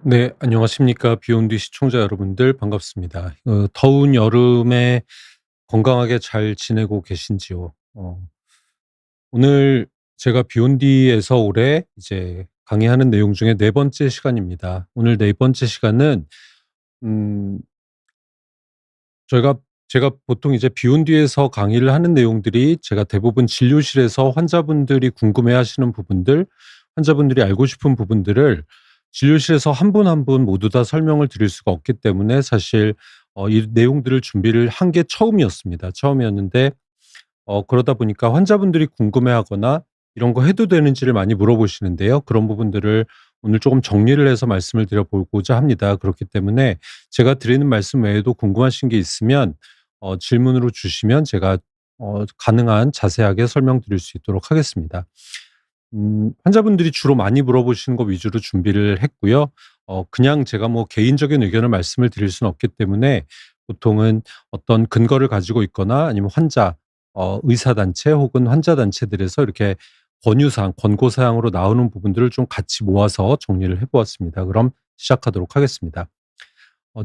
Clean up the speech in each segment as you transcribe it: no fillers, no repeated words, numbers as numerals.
네, 안녕하십니까. 비욘디 시청자 여러분들 반갑습니다. 더운 여름에 건강하게 잘 지내고 계신지요? 오늘 제가 비욘디에서 올해 이제 강의하는 내용 중에 네 번째 시간입니다. 오늘 네 번째 시간은 음 저희가 제가 보통 이제 비욘디에서 강의를 하는 내용들이 제가 대부분 진료실에서 환자분들이 궁금해하시는 부분들, 환자분들이 알고 싶은 부분들을 진료실에서 한 분 한 분 모두 다 설명을 드릴 수가 없기 때문에 사실 이 내용들을 준비를 한 게 처음이었습니다. 처음이었는데 그러다 보니까 환자분들이 궁금해하거나 이런 거 해도 되는지를 많이 물어보시는데요. 그런 부분들을 오늘 조금 정리를 해서 말씀을 드려 보고자 합니다. 그렇기 때문에 제가 드리는 말씀 외에도 궁금하신 게 있으면 질문으로 주시면 제가 가능한 자세하게 설명드릴 수 있도록 하겠습니다. 환자분들이 주로 많이 물어보시는 거 위주로 준비를 했고요. 그냥 제가 뭐 개인적인 의견을 말씀을 드릴 수는 없기 때문에 보통은 어떤 근거를 가지고 있거나 아니면 환자 의사단체 혹은 환자단체들에서 이렇게 권유사항, 권고사항으로 나오는 부분들을 좀 같이 모아서 정리를 해 보았습니다. 그럼 시작하도록 하겠습니다.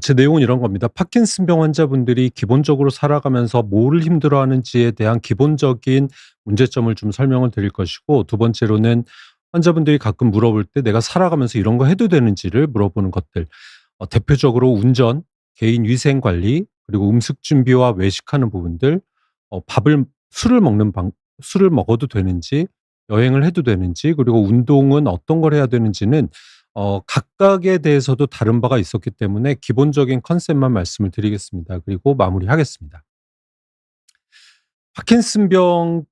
제 내용은 이런 겁니다. 파킨슨병 환자분들이 기본적으로 살아가면서 뭐를 힘들어하는지에 대한 기본적인 문제점을 좀 설명을 드릴 것이고, 두 번째로는 환자분들이 가끔 물어볼 때 내가 살아가면서 이런 거 해도 되는지를 물어보는 것들. 대표적으로 운전, 개인 위생 관리, 그리고 음식 준비와 외식하는 부분들, 밥을 술을 먹는 방 술을 먹어도 되는지, 여행을 해도 되는지, 그리고 운동은 어떤 걸 해야 되는지는 각각에 대해서도 다른 바가 있었기 때문에 기본적인 컨셉만 말씀을 드리겠습니다. 그리고 마무리하겠습니다. 파킨슨병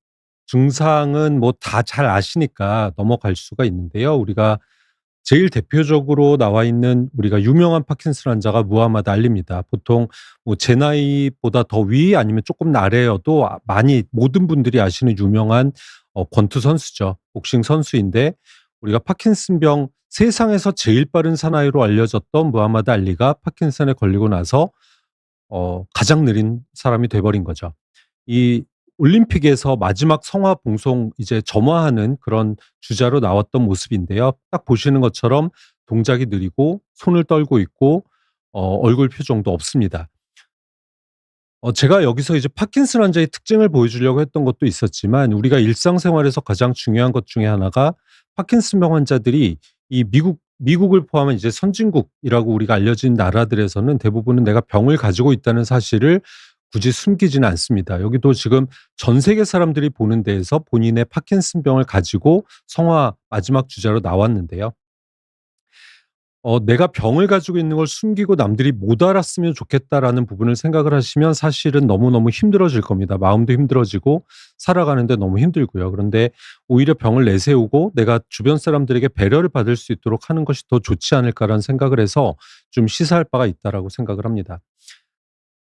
증상은 뭐 다 잘 아시니까 넘어갈 수가 있는데요. 우리가 제일 대표적으로 나와 있는 우리가 유명한 파킨슨 환자가 무하마드 알리입니다. 보통 뭐 제 나이보다 더 위 아니면 조금 아래여도 많이 모든 분들이 아시는 유명한 권투 선수죠. 복싱 선수인데, 우리가 파킨슨병 세상에서 제일 빠른 사나이로 알려졌던 무하마드 알리가 파킨슨에 걸리고 나서 가장 느린 사람이 돼 버린 거죠. 이 올림픽에서 마지막 성화 봉송 이제 점화하는 그런 주자로 나왔던 모습인데요. 딱 보시는 것처럼 동작이 느리고 손을 떨고 있고 얼굴 표정도 없습니다. 제가 여기서 이제 파킨슨 환자의 특징을 보여주려고 했던 것도 있었지만, 우리가 일상생활에서 가장 중요한 것 중에 하나가 파킨슨병 환자들이 이 미국을 포함한 이제 선진국이라고 우리가 알려진 나라들에서는 대부분은 내가 병을 가지고 있다는 사실을 굳이 숨기지는 않습니다. 여기도 지금 전 세계 사람들이 보는 데에서 본인의 파킨슨병을 가지고 성화 마지막 주자로 나왔는데요. '내가 병을 가지고 있는 걸 숨기고 남들이 못 알았으면 좋겠다.'라는 부분을 생각을 하시면 사실은 너무너무 힘들어질 겁니다. 마음도 힘들어지고 살아가는 데 너무 힘들고요. 그런데 오히려 병을 내세우고 내가 주변 사람들에게 배려를 받을 수 있도록 하는 것이 더 좋지 않을까라는 생각을 해서 좀 시사할 바가 있다라고 생각을 합니다.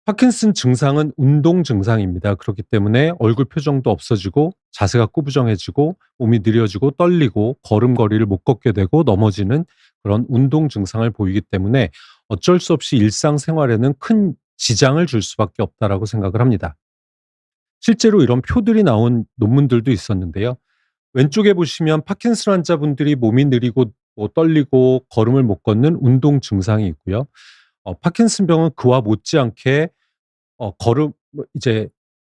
파킨슨 증상은 운동 증상입니다. 그렇기 때문에 얼굴 표정도 없어지고 자세가 꾸부정해지고 몸이 느려지고 떨리고 걸음걸이를 못 걷게 되고 넘어지는 그런 운동 증상을 보이기 때문에 어쩔 수 없이 일상생활에는 큰 지장을 줄 수밖에 없다라고 생각을 합니다. 실제로 이런 표들이 나온 논문들도 있었는데요. 왼쪽에 보시면 파킨슨 환자분들이 몸이 느리고 뭐 떨리고 걸음을 못 걷는 운동 증상이 있고요. 파킨슨병은 그와 못지않게 걸음 뭐 이제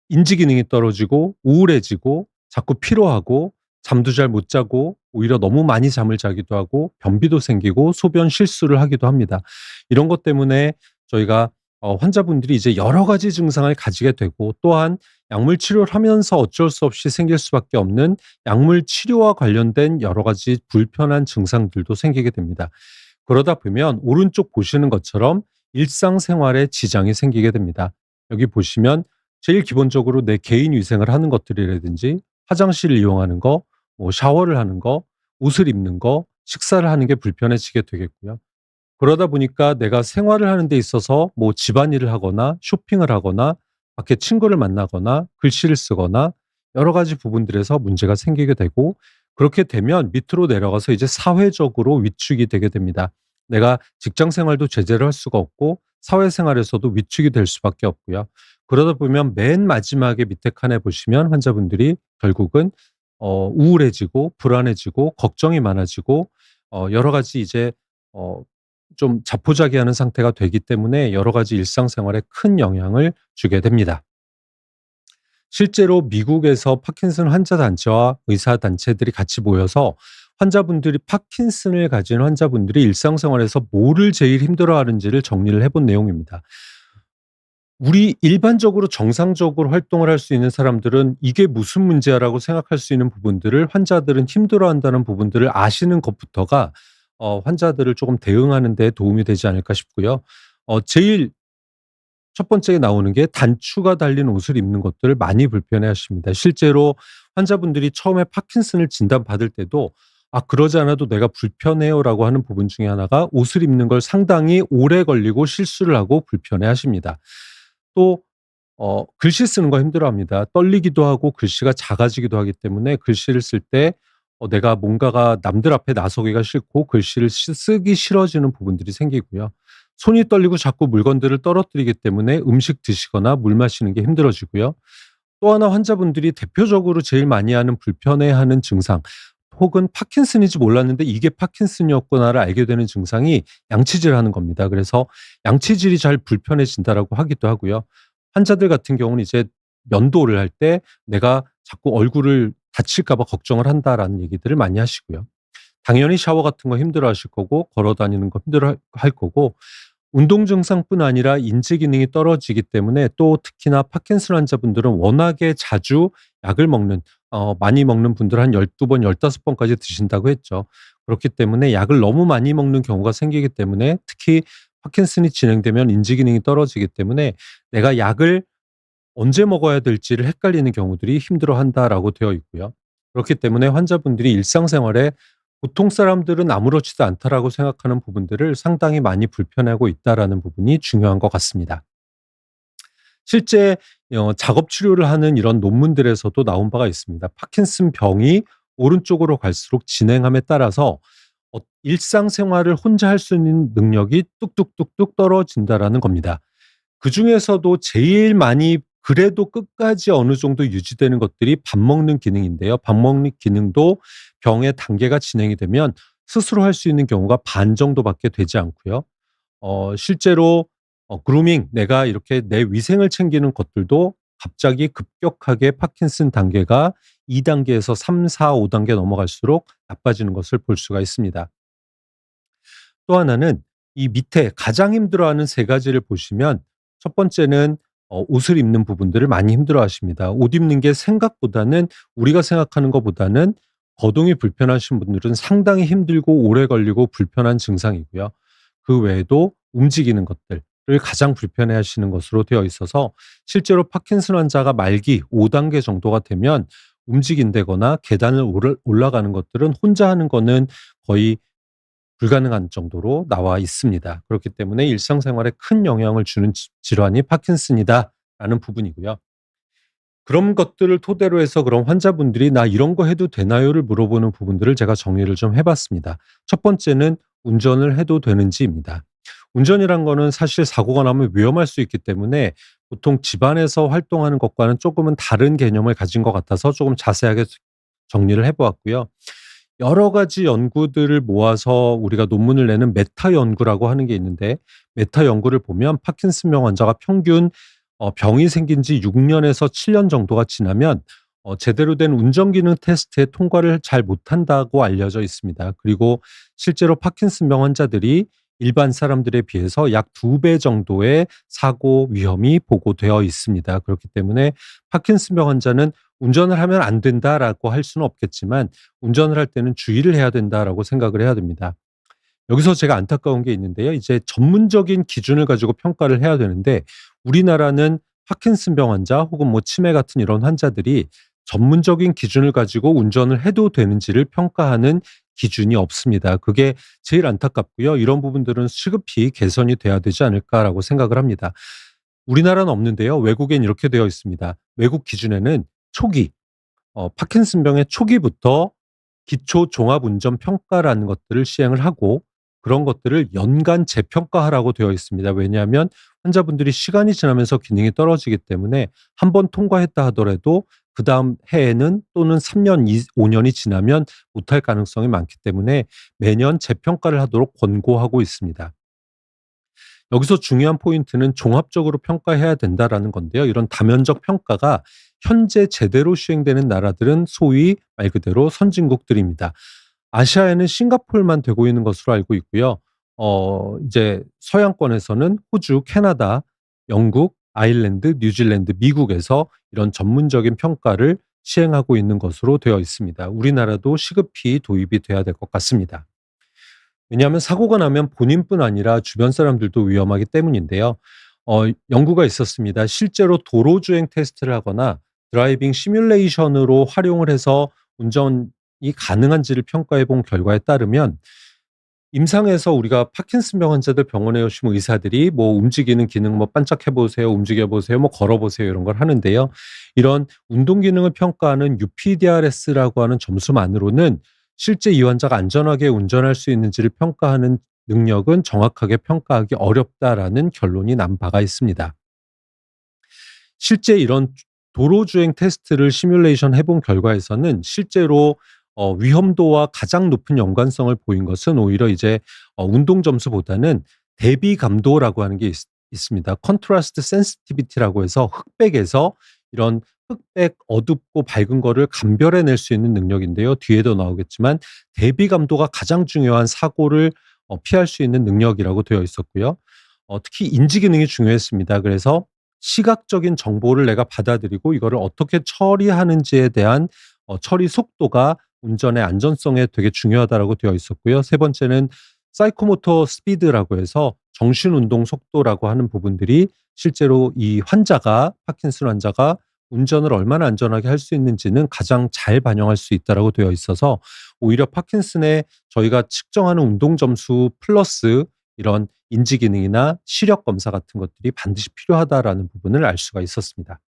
인지 기능이 떨어지고 우울해지고 자꾸 피로하고 잠도 잘 못 자고 오히려 너무 많이 잠을 자기도 하고 변비도 생기고 소변 실수를 하기도 합니다. 이런 것 때문에 저희가 환자분들이 이제 여러 가지 증상을 가지게 되고, 또한 약물 치료를 하면서 어쩔 수 없이 생길 수밖에 없는 약물 치료와 관련된 여러 가지 불편한 증상들도 생기게 됩니다. 그러다 보면 오른쪽 보시는 것처럼 일상생활에 지장이 생기게 됩니다. 여기 보시면 제일 기본적으로 내 개인 위생을 하는 것들이라든지 화장실을 이용하는 거, 뭐 샤워를 하는 거, 옷을 입는 거, 식사를 하는 게 불편해지게 되겠고요. 그러다 보니까 내가 생활을 하는 데 있어서 뭐 집안일을 하거나 쇼핑을 하거나 밖에 친구를 만나거나 글씨를 쓰거나 여러 가지 부분들에서 문제가 생기게 되고, 그렇게 되면 밑으로 내려가서 이제 사회적으로 위축이 되게 됩니다. 내가 직장 생활도 제대로 할 수가 없고 사회생활에서도 위축이 될 수밖에 없고요. 그러다 보면 맨 마지막에 밑에 칸에 보시면 환자분들이 결국은 우울해지고 불안해지고 걱정이 많아지고 여러 가지 이제 어 좀 자포자기하는 상태가 되기 때문에 여러 가지 일상생활에 큰 영향을 주게 됩니다. 실제로 미국에서 파킨슨 환자 단체와 의사 단체들이 같이 모여서 환자분들이 파킨슨을 가진 환자분들이 일상생활에서 뭐를 제일 힘들어하는지를 정리를 해본 내용입니다. 우리 일반적으로 정상적으로 활동을 할 수 있는 사람들은 '이게 무슨 문제야.'라고 생각할 수 있는 부분들을 환자들은 힘들어한다는 부분들을 아시는 것부터가 환자들을 조금 대응하는 데 도움이 되지 않을까 싶고요. 제일 첫 번째에 나오는 게 단추가 달린 옷을 입는 것들을 많이 불편해하십니다. 실제로 환자분들이 처음에 파킨슨을 진단받을 때도 "아 그러지 않아도 내가 불편해요."라고 하는 부분 중에 하나가 옷을 입는 걸 상당히 오래 걸리고 실수를 하고 불편해하십니다. 또 글씨 쓰는 거 힘들어합니다. 떨리기도 하고 글씨가 작아지기도 하기 때문에 글씨를 쓸 때 내가 뭔가가 남들 앞에 나서기가 싫고 글씨를 쓰기 싫어지는 부분들이 생기고요. 손이 떨리고 자꾸 물건들을 떨어뜨리기 때문에 음식 드시거나 물 마시는 게 힘들어지고요. 또 하나 환자분들이 대표적으로 제일 많이 하는 불편해하는 증상 혹은 파킨슨인지 몰랐는데 '이게 파킨슨이었구나.'를 알게 되는 증상이 양치질하는 겁니다. 그래서 "양치질이 잘 불편해진다."라고 하기도 하고요. 환자들 같은 경우는 이제 면도를 할 때 "내가 자꾸 얼굴을 다칠까 봐 걱정을 한다."라는 얘기들을 많이 하시고요. 당연히 샤워 같은 거 힘들어하실 거고 걸어 다니는 거 힘들어할 거고 운동 증상뿐 아니라 인지 기능이 떨어지기 때문에 또 특히나 파킨슨 환자분들은 워낙에 자주 약을 먹는 많이 먹는 분들 한 12 번 15 번까지 드신다고 했죠. 그렇기 때문에 약을 너무 많이 먹는 경우가 생기기 때문에 특히 파킨슨이 진행되면 인지 기능이 떨어지기 때문에 내가 약을 언제 먹어야 될지를 헷갈리는 경우들이 힘들어한다라고 되어 있고요. 그렇기 때문에 환자분들이 일상생활에 '보통 사람들은 아무렇지도 않다.'라고 생각하는 부분들을 상당히 많이 불편해하고 있다라는 부분이 중요한 것 같습니다. 실제 작업 치료를 하는 이런 논문들에서도 나온 바가 있습니다. 파킨슨 병이 오른쪽으로 갈수록 진행함에 따라서 일상생활을 혼자 할 수 있는 능력이 뚝뚝뚝뚝 떨어진다라는 겁니다. 그중에서도 제일 많이 그래도 끝까지 어느 정도 유지되는 것들이 밥 먹는 기능인데요. 밥 먹는 기능도 병의 단계가 진행이 되면 스스로 할 수 있는 경우가 반 정도밖에 되지 않고요. 실제로 그루밍 내가 이렇게 내 위생을 챙기는 것들도 갑자기 급격하게 파킨슨 단계가 2 단계에서 3, 4, 5 단계 넘어갈수록 나빠지는 것을 볼 수가 있습니다. 또 하나는 이 밑에 가장 힘들어하는 세 가지를 보시면 첫 번째는 옷을 입는 부분들을 많이 힘들어하십니다. 옷 입는 게 생각보다는 우리가 생각하는 것보다는 거동이 불편하신 분들은 상당히 힘들고 오래 걸리고 불편한 증상이고요. 그 외에도 움직이는 것들을 가장 불편해하시는 것으로 되어 있어서 실제로 파킨슨 환자가 말기 5 단계 정도가 되면 움직인다거나 계단을 올라가는 것들은 혼자 하는 거는 거의 불가능한 정도로 나와 있습니다. 그렇기 때문에 일상생활에 큰 영향을 주는 질환이 파킨슨이다라는 부분이고요. 그런 것들을 토대로 해서 그럼 환자분들이 "나 이런 거 해도 되나요?"를 물어보는 부분들을 제가 정리를 좀 해 봤습니다. 첫 번째는 운전을 해도 되는지입니다. 운전이란 거는 사실 사고가 나면 위험할 수 있기 때문에 보통 집안에서 활동하는 것과는 조금은 다른 개념을 가진 것 같아서 조금 자세하게 정리를 해 보았고요. 여러 가지 연구들을 모아서 우리가 논문을 내는 메타 연구라고 하는 게 있는데 메타 연구를 보면 파킨슨병 환자가 평균 병이 생긴 지 6 년에서 7년 정도가 지나면 제대로 된 운전 기능 테스트에 통과를 잘 못한다고 알려져 있습니다. 그리고 실제로 파킨슨병 환자들이 일반 사람들에 비해서 약 2배 정도의 사고 위험이 보고되어 있습니다. 그렇기 때문에 파킨슨병 환자는 '운전을 하면 안 된다.'라고 할 수는 없겠지만 '운전을 할 때는 주의를 해야 된다.'라고 생각을 해야 됩니다. 여기서 제가 안타까운 게 있는데요. 이제 전문적인 기준을 가지고 평가를 해야 되는데 우리나라는 파킨슨병 환자 혹은 뭐 치매 같은 이런 환자들이 전문적인 기준을 가지고 운전을 해도 되는지를 평가하는 기준이 없습니다. 그게 제일 안타깝고요. 이런 부분들은 시급히 개선이 돼야 되지 않을까라고 생각을 합니다. 우리나라는 없는데요. 외국엔 이렇게 되어 있습니다. 외국 기준에는 초기 파킨슨병의 초기부터 기초 종합 운전 평가라는 것들을 시행을 하고 그런 것들을 연간 재평가하라고 되어 있습니다. 왜냐하면 환자분들이 시간이 지나면서 기능이 떨어지기 때문에 한 번 통과했다 하더라도 그다음 해에는 또는 3 년, 5 년이 지나면 못할 가능성이 많기 때문에 매년 재평가를 하도록 권고하고 있습니다. 여기서 중요한 포인트는 종합적으로 평가해야 된다라는 건데요. 이런 다면적 평가가 현재 제대로 시행되는 나라들은 소위 말 그대로 선진국들입니다. 아시아에는 싱가포르만 되고 있는 것으로 알고 있고요. 이제 서양권에서는 호주, 캐나다, 영국, 아일랜드, 뉴질랜드, 미국에서 이런 전문적인 평가를 시행하고 있는 것으로 되어 있습니다. 우리나라도 시급히 도입이 돼야 될 것 같습니다. 왜냐하면 사고가 나면 본인뿐 아니라 주변 사람들도 위험하기 때문인데요. 연구가 있었습니다. 실제로 도로주행 테스트를 하거나 드라이빙 시뮬레이션으로 활용을 해서 운전이 가능한지를 평가해 본 결과에 따르면 임상에서 우리가 파킨슨병 환자들 병원에 오시면 의사들이 뭐 움직이는 기능 뭐 반짝해 보세요, 움직여 보세요, 뭐 걸어 보세요 이런 걸 하는데요. 이런 운동 기능을 평가하는 UPDRS라고 하는 점수만으로는 실제 이 환자가 안전하게 운전할 수 있는지를 평가하는 능력은 정확하게 평가하기 어렵다라는 결론이 난 바가 있습니다. 실제 이런 도로 주행 테스트를 시뮬레이션 해본 결과에서는 실제로 위험도와 가장 높은 연관성을 보인 것은 오히려 이제 운동 점수보다는 대비 감도라고 하는 게 있습니다. 컨트라스트 센시티비티라고 해서 흑백에서 이런 흑백 어둡고 밝은 거를 감별해낼 수 있는 능력인데요. 뒤에도 나오겠지만 대비 감도가 가장 중요한 사고를 피할 수 있는 능력이라고 되어 있었고요. 특히 인지 기능이 중요했습니다. 그래서 시각적인 정보를 내가 받아들이고 이거를 어떻게 처리하는지에 대한 처리 속도가 운전의 안전성에 되게 중요하다라고 되어 있었고요. 세 번째는 사이코모터 스피드라고 해서 정신 운동 속도라고 하는 부분들이 실제로 이 환자가 파킨슨 환자가 운전을 얼마나 안전하게 할 수 있는지는 가장 잘 반영할 수 있다라고 되어 있어서 오히려 파킨슨의 저희가 측정하는 운동 점수 플러스 이런 인지 기능이나 시력 검사 같은 것들이 반드시 필요하다라는 부분을 알 수가 있었습니다.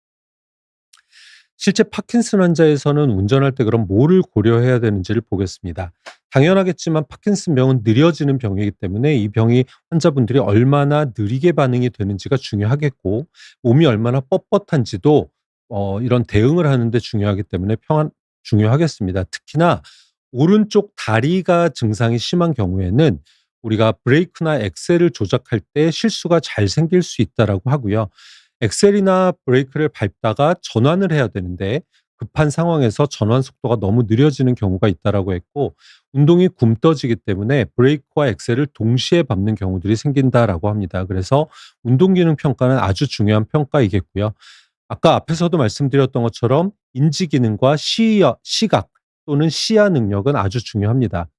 실제 파킨슨 환자에서는 운전할 때 그럼 뭐를 고려해야 되는지를 보겠습니다. 당연하겠지만 파킨슨 병은 느려지는 병이기 때문에 이 병이 환자분들이 얼마나 느리게 반응이 되는지가 중요하겠고 몸이 얼마나 뻣뻣한지도 이런 대응을 하는 데 중요하기 때문에 중요하겠습니다. 특히나 오른쪽 다리가 증상이 심한 경우에는 우리가 브레이크나 엑셀을 조작할 때 실수가 잘 생길 수 있다라고 하고요. 엑셀이나 브레이크를 밟다가 전환을 해야 되는데 급한 상황에서 전환 속도가 너무 느려지는 경우가 있다라고 했고 운동이 굼떠지기 때문에 브레이크와 엑셀을 동시에 밟는 경우들이 생긴다라고 합니다. 그래서 운동 기능 평가는 아주 중요한 평가이겠고요. 아까 앞에서도 말씀드렸던 것처럼 인지 기능과 시각 또는 시야 능력은 아주 중요합니다.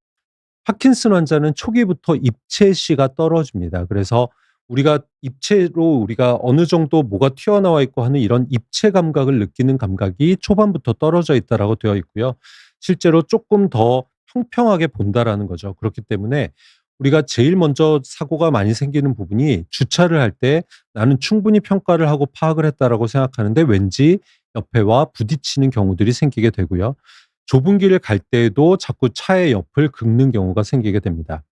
파킨슨 환자는 초기부터 입체시가 떨어집니다. 그래서 우리가 입체로 우리가 어느 정도 뭐가 튀어나와 있고 하는 이런 입체 감각을 느끼는 감각이 초반부터 떨어져 있다라고 되어 있고요. 실제로 조금 더 평평하게 본다라는 거죠. 그렇기 때문에 우리가 제일 먼저 사고가 많이 생기는 부분이 주차를 할 때 나는 충분히 평가를 하고 파악을 했다라고 생각하는데 왠지 옆에와 부딪히는 경우들이 생기게 되고요. 좁은 길을 갈 때에도 자꾸 차의 옆을 긁는 경우가 생기게 됩니다.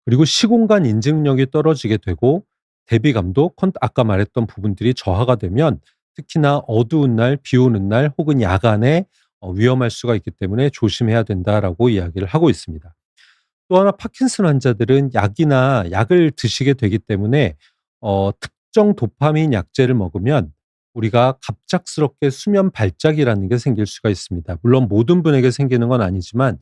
그리고 시공간 인증력이 떨어지게 되고 대비감도 아까 말했던 부분들이 저하가 되면 특히나 어두운 날, 비 오는 날 혹은 야간에 위험할 수가 있기 때문에 조심해야 된다라고 이야기를 하고 있습니다. 또 하나 파킨슨 환자들은 약을 드시게 되기 때문에 특정 도파민 약제를 먹으면 우리가 갑작스럽게 수면 발작이라는 게 생길 수가 있습니다. 물론 모든 분에게 생기는 건 아니지만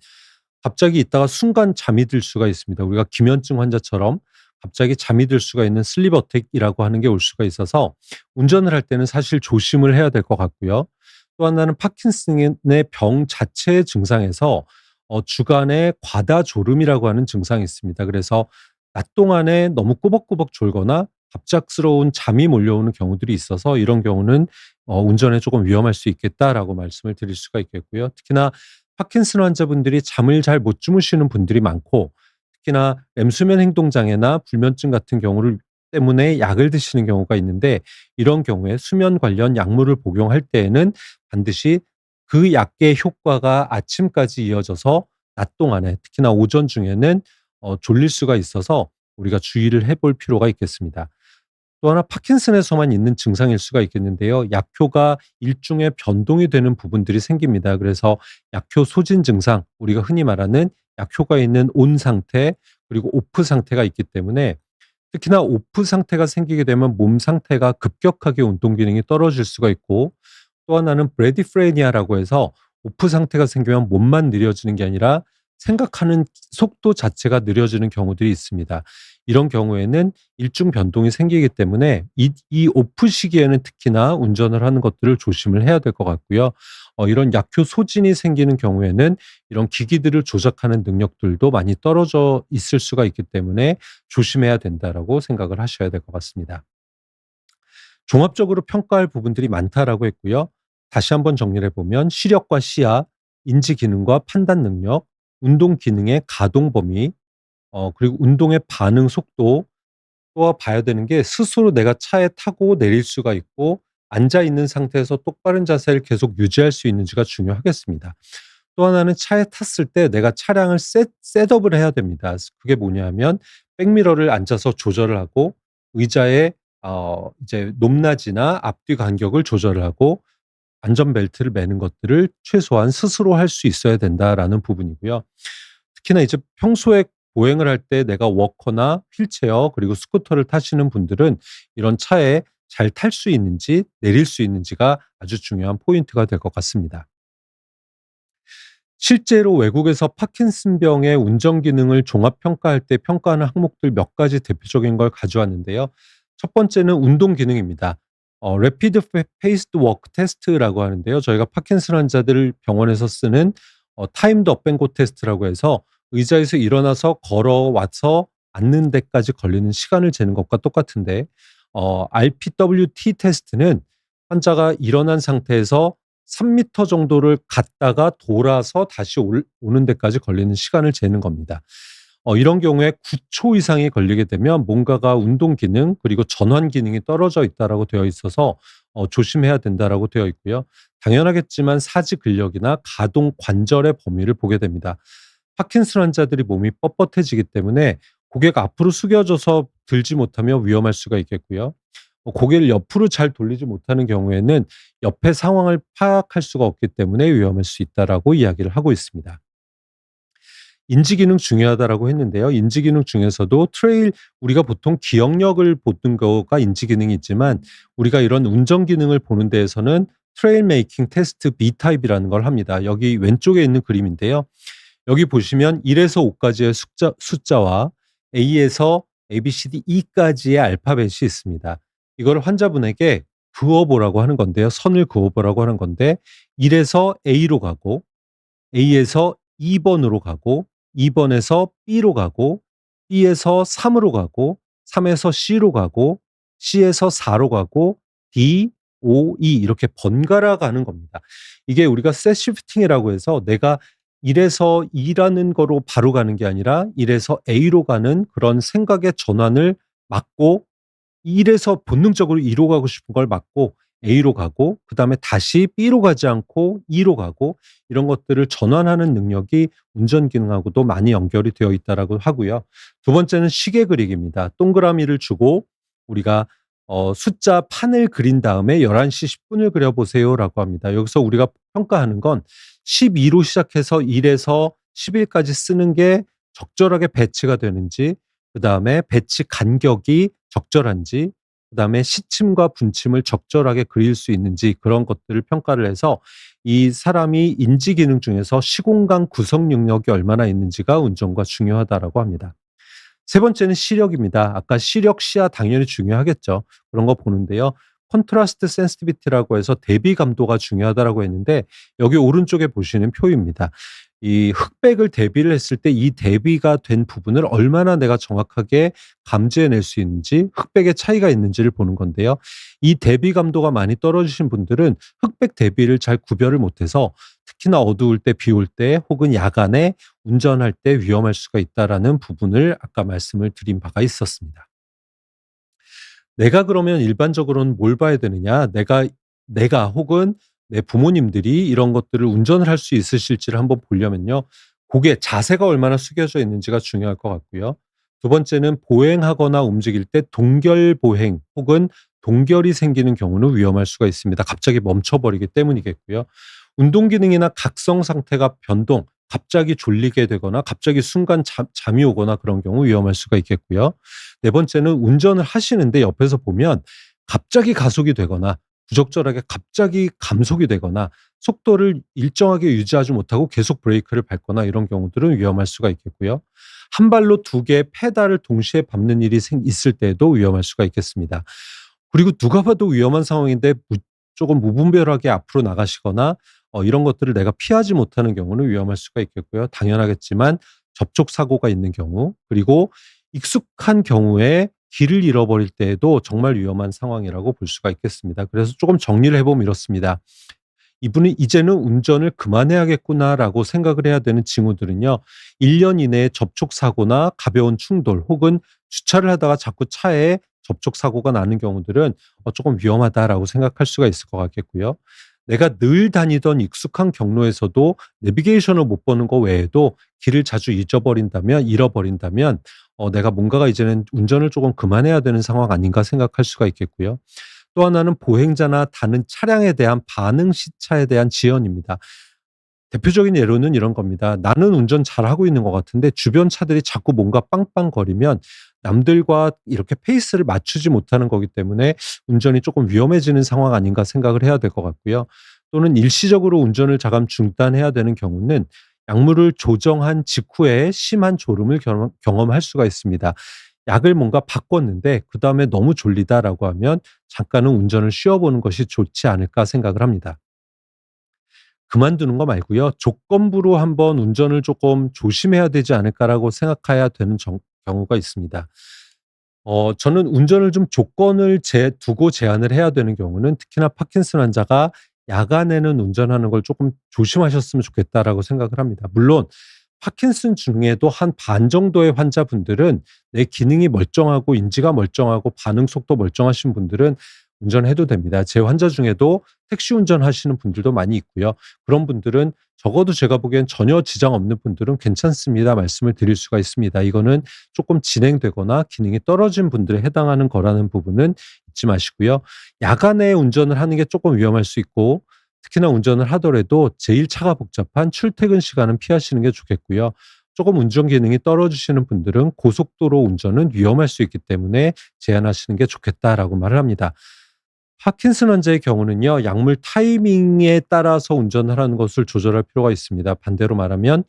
갑자기 있다가 순간 잠이 들 수가 있습니다. 우리가 기면증 환자처럼 갑자기 잠이 들 수가 있는 슬립 어택이라고 하는 게 올 수가 있어서 운전을 할 때는 사실 조심을 해야 될 것 같고요. 또 하나는 파킨슨의 병 자체의 증상에서 주간에 과다 졸음이라고 하는 증상이 있습니다. 그래서 낮 동안에 너무 꾸벅꾸벅 졸거나 갑작스러운 잠이 몰려오는 경우들이 있어서 이런 경우는 운전에 조금 위험할 수 있겠다라고 말씀을 드릴 수가 있겠고요. 특히나 파킨슨 환자분들이 잠을 잘 못 주무시는 분들이 많고 특히나 렘수면 행동장애나 불면증 같은 경우를 때문에 약을 드시는 경우가 있는데 이런 경우에 수면 관련 약물을 복용할 때에는 반드시 그 약의 효과가 아침까지 이어져서 낮 동안에 특히나 오전 중에는 졸릴 수가 있어서 우리가 주의를 해볼 필요가 있겠습니다. 또 하나 파킨슨에서만 있는 증상일 수가 있겠는데요. 약효가 일종의 변동이 되는 부분들이 생깁니다. 그래서 약효 소진 증상, 우리가 흔히 말하는 약효가 있는 온 상태 그리고 오프 상태가 있기 때문에 특히나 오프 상태가 생기게 되면 몸 상태가 급격하게 운동 기능이 떨어질 수가 있고, 또 하나는 브래디프레니아라고 해서 오프 상태가 생기면 몸만 느려지는 게 아니라 생각하는 속도 자체가 느려지는 경우들이 있습니다. 이런 경우에는 일중 변동이 생기기 때문에 이 오프 시기에는 특히나 운전을 하는 것들을 조심을 해야 될 것 같고요. 이런 약효 소진이 생기는 경우에는 이런 기기들을 조작하는 능력들도 많이 떨어져 있을 수가 있기 때문에 조심해야 된다라고 생각을 하셔야 될 것 같습니다. 종합적으로 평가할 부분들이 많다라고 했고요. 다시 한번 정리를 해보면 시력과 시야, 인지 기능과 판단 능력, 운동 기능의 가동 범위, 그리고 운동의 반응 속도, 또 봐야 되는 게 스스로 내가 차에 타고 내릴 수가 있고 앉아 있는 상태에서 똑바른 자세를 계속 유지할 수 있는지가 중요하겠습니다. 또 하나는 차에 탔을 때 내가 차량을 셋업을 해야 됩니다. 그게 뭐냐면 백미러를 앉아서 조절을 하고 의자의 이제 높낮이나 앞뒤 간격을 조절을 하고 안전벨트를 매는 것들을 최소한 스스로 할 수 있어야 된다라는 부분이고요. 특히나 이제 평소에 보행을 할 때 내가 워커나 휠체어 그리고 스쿠터를 타시는 분들은 이런 차에 잘 탈 수 있는지 내릴 수 있는지가 아주 중요한 포인트가 될 것 같습니다. 실제로 외국에서 파킨슨병의 운전 기능을 종합 평가할 때 평가하는 항목들 몇 가지 대표적인 걸 가져왔는데요. 첫 번째는 운동 기능입니다. Rapid Paced Walk Test라고 하는데요. 저희가 파킨슨 환자들 병원에서 쓰는 타임드 업앤고 테스트라고 해서 의자에서 일어나서 걸어와서 앉는 데까지 걸리는 시간을 재는 것과 똑같은데, RPWT 테스트는 환자가 일어난 상태에서 3미터 정도를 갔다가 돌아서 다시 오는 데까지 걸리는 시간을 재는 겁니다. 이런 경우에 9초 이상이 걸리게 되면 뭔가가 운동 기능 그리고 전환 기능이 떨어져 있다라고 되어 있어서 조심해야 된다라고 되어 있고요. 당연하겠지만 사지 근력이나 가동 관절의 범위를 보게 됩니다. 파킨슨 환자들이 몸이 뻣뻣해지기 때문에 고개가 앞으로 숙여져서 들지 못하면 위험할 수가 있겠고요. 고개를 옆으로 잘 돌리지 못하는 경우에는 옆의 상황을 파악할 수가 없기 때문에 위험할 수 있다라고 이야기를 하고 있습니다. 인지 기능 중요하다라고 했는데요. 인지 기능 중에서도 우리가 보통 기억력을 보는 거가 인지 기능이 있지만 우리가 이런 운전 기능을 보는 데에서는 트레일 메이킹 테스트 B 타입이라는 걸 합니다. 여기 왼쪽에 있는 그림인데요. 여기 보시면 1에서 5까지의 숫자와 A에서 A, B, C, D, E까지의 알파벳이 있습니다. 이걸 환자분에게 그어보라고 하는 건데요. 선을 그어보라고 하는 건데 1에서 A로 가고 A에서 2번으로 가고 2번에서 B로 가고 B에서 3으로 가고 3에서 C로 가고 C에서 4로 가고 D, O, E 이렇게 번갈아 가는 겁니다. 이게 우리가 셋 시프팅이라고 해서 내가 1에서 2라는 거로 바로 가는 게 아니라 1에서 A로 가는 그런 생각의 전환을 막고 1에서 본능적으로 2로 가고 싶은 걸 막고 A로 가고 그다음에 다시 B로 가지 않고 E로 가고 이런 것들을 전환하는 능력이 운전 기능하고도 많이 연결이 되어 있다라고 하고요. 두 번째는 시계 그리기입니다. 동그라미를 주고 우리가 숫자 판을 그린 다음에 11시 10분을 그려보세요라고 합니다. 여기서 우리가 평가하는 건 12로 시작해서 1에서 10일까지 쓰는 게 적절하게 배치가 되는지, 그다음에 배치 간격이 적절한지, 그다음에 시침과 분침을 적절하게 그릴 수 있는지 그런 것들을 평가를 해서 이 사람이 인지 기능 중에서 시공간 구성 능력이 얼마나 있는지가 운전과 중요하다라고 합니다. 세 번째는 시력입니다. 아까 시력, 시야 당연히 중요하겠죠. 그런 거 보는데요. 컨트라스트 센시티비티라고 해서 대비 감도가 중요하다라고 했는데 여기 오른쪽에 보시는 표입니다. 이 흑백을 대비를 했을 때 이 대비가 된 부분을 얼마나 내가 정확하게 감지해낼 수 있는지, 흑백의 차이가 있는지를 보는 건데요. 이 대비 감도가 많이 떨어지신 분들은 흑백 대비를 잘 구별을 못해서 특히나 어두울 때, 비 올 때 혹은 야간에 운전할 때 위험할 수가 있다라는 부분을 아까 말씀을 드린 바가 있었습니다. 내가 그러면 일반적으로는 뭘 봐야 되느냐? 내가 혹은 내 부모님들이 이런 것들을 운전을 할 수 있으실지를 한번 보려면요. 고개 자세가 얼마나 숙여져 있는지가 중요할 것 같고요. 두 번째는 보행하거나 움직일 때 동결 보행 혹은 동결이 생기는 경우는 위험할 수가 있습니다. 갑자기 멈춰 버리기 때문이겠고요. 운동 기능이나 각성 상태가 갑자기 졸리게 되거나 갑자기 순간 잠이 오거나 그런 경우 위험할 수가 있겠고요. 네 번째는 운전을 하시는데 옆에서 보면 갑자기 가속이 되거나 부적절하게 갑자기 감속이 되거나 속도를 일정하게 유지하지 못하고 계속 브레이크를 밟거나 이런 경우들은 위험할 수가 있겠고요. 한 발로 두 개의 페달을 동시에 밟는 일이 있을 때에도 위험할 수가 있겠습니다. 그리고 누가 봐도 위험한 상황인데 조금 무분별하게 앞으로 나가시거나 이런 것들을 내가 피하지 못하는 경우는 위험할 수가 있겠고요. 당연하겠지만 접촉 사고가 있는 경우, 그리고 익숙한 경우에 길을 잃어버릴 때에도 정말 위험한 상황이라고 볼 수가 있겠습니다. 그래서 조금 정리를 해 보면 이렇습니다. 이분은 '이제는 운전을 그만해야겠구나.'라고 생각을 해야 되는 징후들은요. 1년 이내에 접촉 사고나 가벼운 충돌 혹은 주차를 하다가 자꾸 차에 접촉 사고가 나는 경우들은 '조금 위험하다.'라고 생각할 수가 있을 것 같겠고요. 내가 늘 다니던 익숙한 경로에서도 내비게이션을 못 보는 거 외에도 길을 자주 잃어버린다면 '내가 뭔가가 이제는 운전을 조금 그만해야 되는 상황 아닌가.' 생각할 수가 있겠고요. 또 하나는 보행자나 다른 차량에 대한 반응 시차에 대한 지연입니다. 대표적인 예로는 이런 겁니다. 나는 운전 잘하고 있는 것 같은데 주변 차들이 자꾸 뭔가 빵빵거리면 남들과 이렇게 페이스를 맞추지 못하는 거기 때문에 운전이 조금 위험해지는 상황 아닌가 생각을 해야 될 것 같고요. 또는 일시적으로 운전을 잠깐 중단해야 되는 경우는 약물을 조정한 직후에 심한 졸음을 경험할 수가 있습니다. 약을 뭔가 바꿨는데 그다음에 너무 졸리다라고 하면 잠깐은 운전을 쉬어보는 것이 좋지 않을까 생각을 합니다. 그만두는 거 말고요. 조건부로 한번 '운전을 조금 조심해야 되지 않을까.'라고 생각해야 되는 경우가 있습니다. 저는 운전을 좀 조건을 두고 제한을 해야 되는 경우는 특히나 파킨슨 환자가 '야간에는 운전하는 걸 조금 조심하셨으면 좋겠다.'라고 생각을 합니다. 물론 파킨슨 중에도 한 반 정도의 환자분들은 내 기능이 멀쩡하고 인지가 멀쩡하고 반응 속도 멀쩡하신 분들은 운전해도 됩니다. 제 환자 중에도 택시 운전하시는 분들도 많이 있고요. 그런 분들은 적어도 제가 보기엔 전혀 지장 없는 분들은 괜찮습니다 말씀을 드릴 수가 있습니다. 이거는 조금 진행되거나 기능이 떨어진 분들에 해당하는 거라는 부분은 잊지 마시고요. 야간에 운전을 하는 게 조금 위험할 수 있고 특히나 운전을 하더라도 제일 차가 복잡한 출퇴근 시간은 피하시는 게 좋겠고요. 조금 운전 기능이 떨어지시는 분들은 고속도로 운전은 위험할 수 있기 때문에 제한하시는 게 좋겠다라고 말을 합니다. 파킨슨 환자의 경우는요. 약물 타이밍에 따라서 운전을 하는 것을 조절할 필요가 있습니다. 반대로 말하면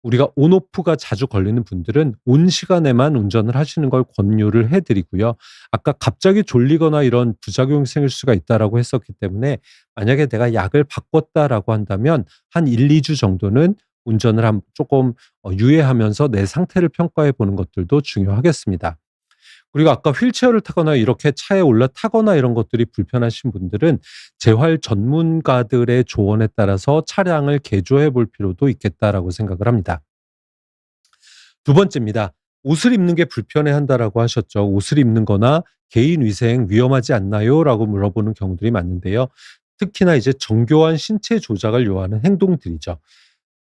우리가 온 오프가 자주 걸리는 분들은 온 시간에만 운전을 하시는 걸 권유를 해 드리고요. 아까 갑자기 졸리거나 이런 부작용이 생길 수가 있다라고 했었기 때문에 만약에 내가 약을 바꿨다라고 한다면 한 1-2주 정도는 운전을 조금 유예하면서 내 상태를 평가해 보는 것들도 중요하겠습니다. 그리고 아까 휠체어를 타거나 이렇게 차에 올라타거나 이런 것들이 불편하신 분들은 재활 전문가들의 조언에 따라서 차량을 개조해 볼 필요도 있겠다라고 생각을 합니다. 두 번째입니다. "옷을 입는 게 불편해한다."라고 하셨죠. "옷을 입는 거나 개인 위생 위험하지 않나요?"라고 물어보는 경우들이 많은데요. 특히나 이제 정교한 신체 조작을 요하는 행동들이죠.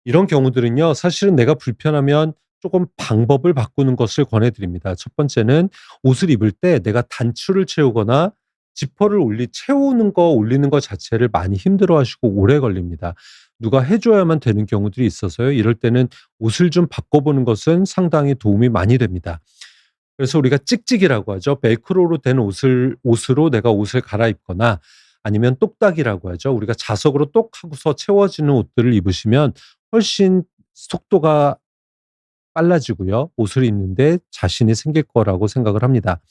이런 경우들은요. 사실은 내가 불편하면 조금 방법을 바꾸는 것을 권해 드립니다. 첫 번째는 옷을 입을 때 내가 단추를 채우거나 지퍼를 올리는 거 자체를 많이 힘들어하시고 오래 걸립니다. 누가 해 줘야만 되는 경우들이 있어서요. 이럴 때는 옷을 좀 바꿔 보는 것은 상당히 도움이 많이 됩니다. 그래서 우리가 찍찍이라고 하죠. 벨크로로 된 옷으로 내가 옷을 갈아입거나 아니면 똑딱이라고 하죠. 우리가 자석으로 똑 하고서 채워지는 옷들을 입으시면 훨씬 속도가 빨라지고요. 옷을 입는데 자신이 생길 거라고 생각을 합니다.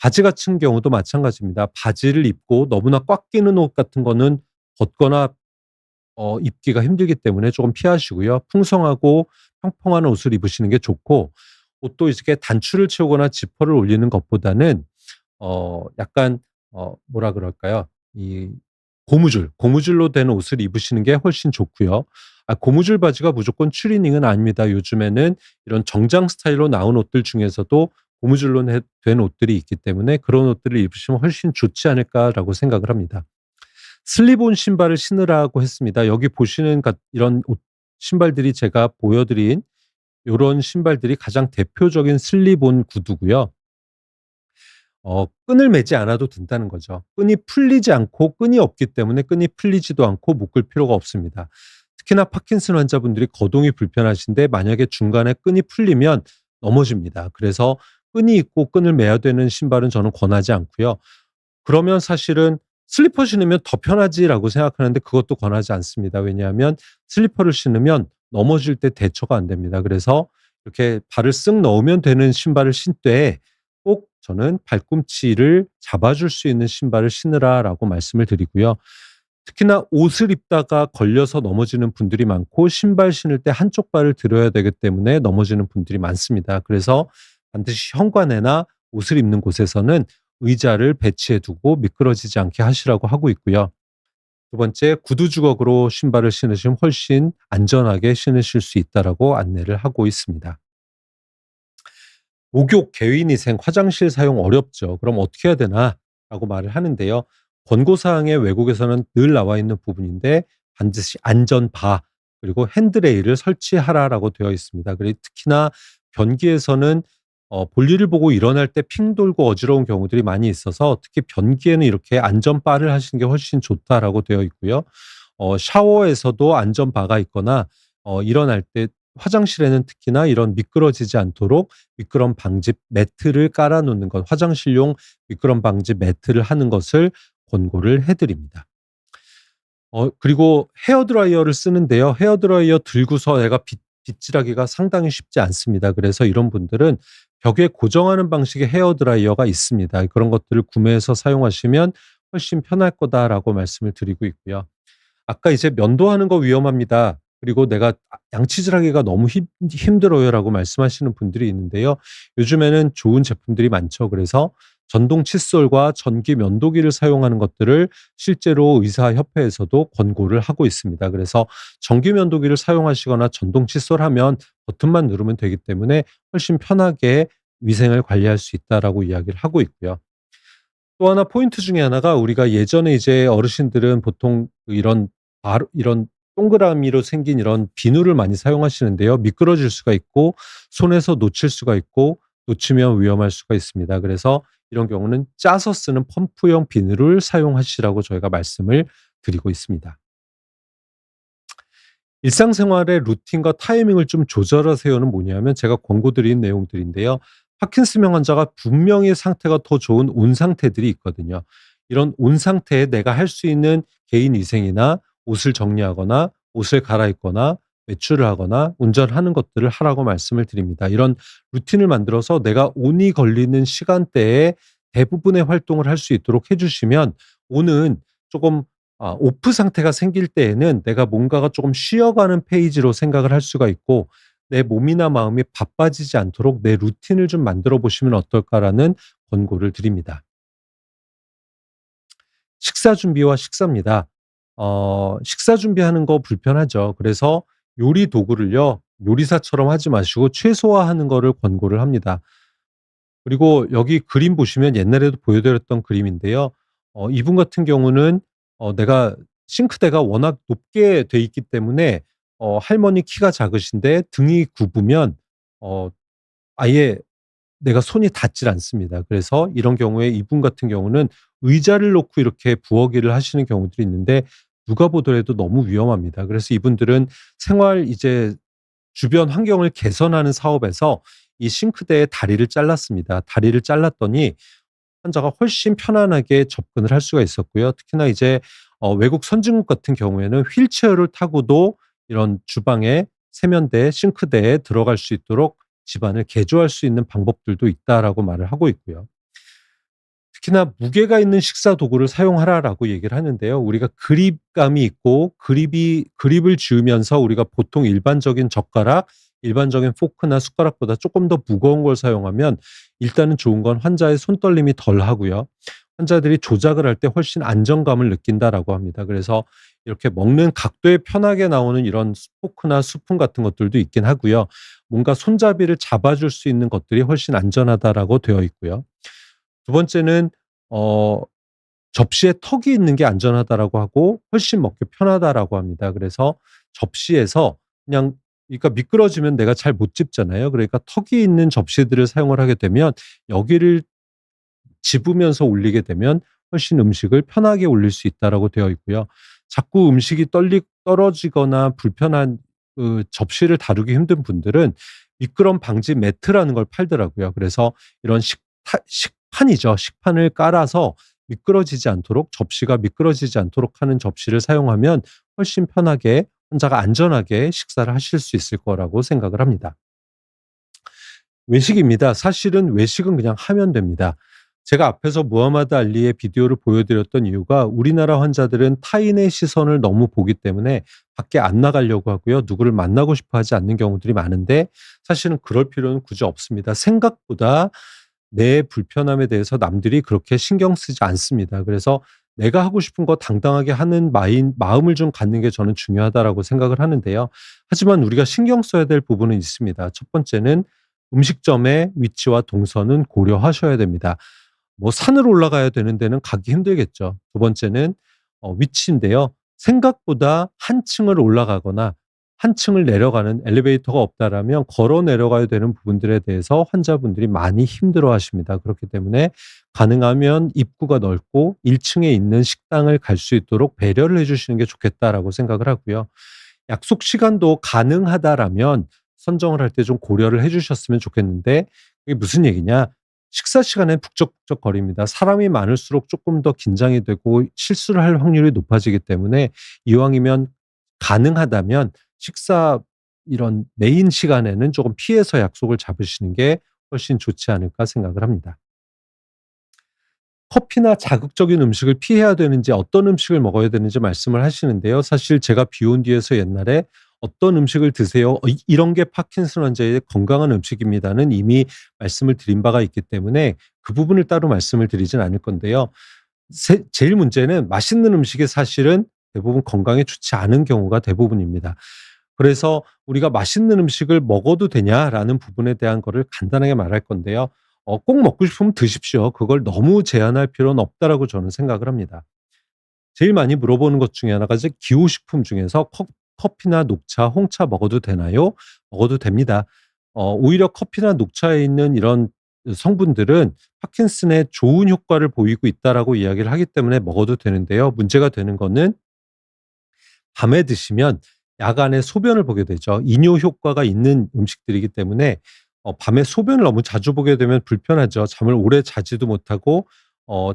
바지 같은 경우도 마찬가지입니다. 바지를 입고 너무나 꽉 끼는 옷 같은 거는 벗거나 입기가 힘들기 때문에 조금 피하시고요. 풍성하고 평평한 옷을 입으시는 게 좋고 옷도 이렇게 단추를 채우거나 지퍼를 올리는 것보다는 약간 뭐라 그럴까요? 이 고무줄로 된 옷을 입으시는 게 훨씬 좋고요. 고무줄 바지가 무조건 추리닝은 아닙니다. 요즘에는 이런 정장 스타일로 나온 옷들 중에서도 고무줄로 된 옷들이 있기 때문에 그런 옷들을 입으시면 훨씬 좋지 않을까라고 생각을 합니다. 슬립온 신발을 신으라고 했습니다. 여기 보시는 이런 신발들이 제가 보여 드린 요런 신발들이 가장 대표적인 슬립온 구두고요. 끈을 매지 않아도 된다는 거죠. 끈이 풀리지 않고 끈이 없기 때문에 끈이 풀리지도 않고 묶을 필요가 없습니다. 특히나 파킨슨 환자분들이 거동이 불편하신데 만약에 중간에 끈이 풀리면 넘어집니다. 그래서 끈이 있고 끈을 매야 되는 신발은 저는 권하지 않고요. 그러면 사실은 '슬리퍼 신으면 더 편하지.'라고 생각하는데 그것도 권하지 않습니다. 왜냐하면 슬리퍼를 신으면 넘어질 때 대처가 안 됩니다. 그래서 이렇게 발을 쓱 넣으면 되는 신발을 신되 꼭 저는 "발꿈치를 잡아줄 수 있는 신발을 신으라."라고 말씀을 드리고요. 특히나 옷을 입다가 걸려서 넘어지는 분들이 많고 신발 신을 때 한쪽 발을 들어야 되기 때문에 넘어지는 분들이 많습니다. 그래서 반드시 현관에나 옷을 입는 곳에서는 의자를 배치해 두고 미끄러지지 않게 하시라고 하고 있고요. 두 번째, 구두 주걱으로 신발을 신으시면 훨씬 안전하게 신으실 수 있다라고 안내를 하고 있습니다. 목욕, 개인위생, 화장실 사용 어렵죠. 그럼 어떻게 해야 되나?라고 말을 하는데요. 권고사항에 외국에서는 늘 나와 있는 부분인데 반드시 안전바 그리고 핸드레일을 설치하라라고 되어 있습니다. 그리고 특히나 변기에서는 볼일을 보고 일어날 때 핑 돌고 어지러운 경우들이 많이 있어서 특히 변기에는 이렇게 안전바를 하시는 게 훨씬 좋다라고 되어 있고요. 샤워에서도 안전바가 있거나 일어날 때 화장실에는 특히나 이런 미끄러지지 않도록 미끄럼 방지 매트를 깔아 놓는 것, 화장실용 미끄럼 방지 매트를 하는 것을 권고를 해 드립니다. 그리고 헤어 드라이어를 쓰는데요. 헤어 드라이어 들고서 내가 빗질하기가 상당히 쉽지 않습니다. 그래서 이런 분들은 벽에 고정하는 방식의 헤어 드라이어가 있습니다. 그런 것들을 구매해서 사용하시면 훨씬 편할 거다라고 말씀을 드리고 있고요. 아까 이제 "면도하는 거 위험합니다. 그리고 내가 양치질하기가 너무 힘들어요."라고 말씀하시는 분들이 있는데요. 요즘에는 좋은 제품들이 많죠. 그래서 전동 칫솔과 전기 면도기를 사용하는 것들을 실제로 의사협회에서도 권고를 하고 있습니다. 그래서 전기 면도기를 사용하시거나 전동 칫솔 하면 버튼만 누르면 되기 때문에 훨씬 편하게 위생을 관리할 수 있다라고 이야기를 하고 있고요. 또 하나 포인트 중에 하나가 우리가 예전에 이제 어르신들은 보통 이런 동그라미로 생긴 이런 비누를 많이 사용하시는데요. 미끄러질 수가 있고 손에서 놓칠 수가 있고 놓치면 위험할 수가 있습니다. 그래서 이런 경우는 짜서 쓰는 펌프형 비누를 사용하시라고 저희가 말씀을 드리고 있습니다. 일상생활의 루틴과 타이밍을 좀 조절하세요는 뭐냐면 제가 권고 드린 내용들인데요. 파킨슨병 환자가 분명히 상태가 더 좋은 온 상태들이 있거든요. 이런 온 상태에 내가 할 수 있는 개인 위생이나 옷을 정리하거나 옷을 갈아입거나 외출을 하거나 운전하는 것들을 하라고 말씀을 드립니다. 이런 루틴을 만들어서 내가 온이 걸리는 시간대에 대부분의 활동을 할 수 있도록 해 주시면 온은 조금 오프 상태가 생길 때에는 내가 뭔가가 조금 쉬어가는 페이지로 생각을 할 수가 있고 내 몸이나 마음이 바빠지지 않도록 내 루틴을 좀 만들어 보시면 어떨까라는 권고를 드립니다. 식사 준비와 식사입니다. 식사 준비하는 거 불편하죠. 그래서 요리 도구를요, 요리사처럼 하지 마시고 최소화하는 거를 권고를 합니다. 그리고 여기 그림 보시면 옛날에도 보여드렸던 그림인데요. 이분 같은 경우는 내가 싱크대가 워낙 높게 돼 있기 때문에 할머니 키가 작으신데 등이 굽으면 어 아예 내가 손이 닿질 않습니다. 그래서 이런 경우에 이분 같은 경우는 의자를 놓고 이렇게 부엌일을 하시는 경우들이 있는데 누가 보더라도 너무 위험합니다. 그래서 이분들은 생활 이제 주변 환경을 개선하는 사업에서 이 싱크대의 다리를 잘랐습니다. 다리를 잘랐더니 환자가 훨씬 편안하게 접근을 할 수가 있었고요. 특히나 이제 외국 선진국 같은 경우에는 휠체어를 타고도 이런 주방에 세면대, 싱크대에 들어갈 수 있도록 집안을 개조할 수 있는 방법들도 있다라고 말을 하고 있고요. 특히나 "무게가 있는 식사 도구를 사용하라."라고 얘기를 하는데요. 우리가 그립감이 있고 그립을 쥐으면서 우리가 보통 일반적인 젓가락, 일반적인 포크나 숟가락보다 쪼끔 더 무거운 걸 사용하면 일단은 좋은 건 환자의 손떨림이 덜하고요. 환자들이 조작을 할 때 훨씬 안정감을 느낀다라고 합니다. 그래서 이렇게 먹는 각도에 편하게 나오는 이런 포크나 스푼 같은 것들도 있긴 하고요. 뭔가 손잡이를 잡아줄 수 있는 것들이 훨씬 안전하다라고 되어 있고요. 두 번째는 어 접시에 턱이 있는 게 안전하다라고 하고 훨씬 먹기 편하다라고 합니다. 그래서 접시에서 그냥 그러니까 미끄러지면 내가 잘 못 집잖아요. 그러니까 턱이 있는 접시들을 사용을 하게 되면 여기를 집으면서 올리게 되면 훨씬 음식을 편하게 올릴 수 있다라고 되어 있고요. 자꾸 음식이 떨어지거나 불편한 접시를 다루기 힘든 분들은 미끄럼 방지 매트라는 걸 팔더라고요. 그래서 이런 식판이죠. 식판을 깔아서 미끄러지지 않도록 접시가 미끄러지지 않도록 하는 접시를 사용하면 훨씬 편하게 환자가 안전하게 식사를 하실 수 있을 거라고 생각을 합니다. 외식입니다. 사실은 외식은 그냥 하면 됩니다. 제가 앞에서 무하마드 알리의 비디오를 보여드렸던 이유가 우리나라 환자들은 타인의 시선을 너무 보기 때문에 밖에 안 나가려고 하고요. 누구를 만나고 싶어 하지 않는 경우들이 많은데 사실은 그럴 필요는 굳이 없습니다. 생각보다 내 불편함에 대해서 남들이 그렇게 신경 쓰지 않습니다. 그래서 내가 하고 싶은 거 당당하게 하는 마음을 좀 갖는 게 저는 중요하다라고 생각을 하는데요. 하지만 우리가 신경 써야 될 부분은 있습니다. 첫 번째는 음식점의 위치와 동선은 고려하셔야 됩니다. 뭐 산을 올라가야 되는 데는 가기 힘들겠죠. 두 번째는 위치인데요. 생각보다 한 층을 올라가거나 한 층을 내려가는 엘리베이터가 없다라면 걸어 내려가야 되는 부분들에 대해서 환자분들이 많이 힘들어하십니다. 그렇기 때문에 가능하면 입구가 넓고 1 층에 있는 식당을 갈 수 있도록 배려를 해 주시는 게 좋겠다라고 생각을 하고요. 약속 시간도 가능하다라면 선정을 할 때 좀 고려를 해 주셨으면 좋겠는데 이게 무슨 얘기냐? 식사 시간에 북적북적거립니다. 사람이 많을수록 조금 더 긴장이 되고 실수를 할 확률이 높아지기 때문에 이왕이면 가능하다면 식사 이런 메인 시간에는 조금 피해서 약속을 잡으시는 게 훨씬 좋지 않을까 생각을 합니다. 커피나 자극적인 음식을 피해야 되는지 어떤 음식을 먹어야 되는지 말씀을 하시는데요. 사실 제가 비온 뒤에서 옛날에 "어떤 음식을 드세요. 이런 게 파킨슨 환자의 건강한 음식입니다."는 이미 말씀을 드린 바가 있기 때문에 그 부분을 따로 말씀을 드리진 않을 건데요. 제일 문제는 맛있는 음식이 사실은 대부분 건강에 좋지 않은 경우가 대부분입니다. 그래서 우리가 "맛있는 음식을 먹어도 되냐?"라는 부분에 대한 거를 간단하게 말할 건데요. 꼭 먹고 싶으면 드십시오. 그걸 너무 제한할 필요는 없다라고 저는 생각을 합니다. 제일 많이 물어보는 것 중에 하나가 이제 기호식품 중에서 커피나 녹차, 홍차 먹어도 되나요? 먹어도 됩니다. 오히려 커피나 녹차에 있는 이런 성분들은 파킨슨에 좋은 효과를 보이고 있다라고 이야기를 하기 때문에 먹어도 되는데요. 문제가 되는 거는 밤에 드시면 야간에 소변을 보게 되죠. 이뇨 효과가 있는 음식들이기 때문에 밤에 소변을 너무 자주 보게 되면 불편하죠. 잠을 오래 자지도 못하고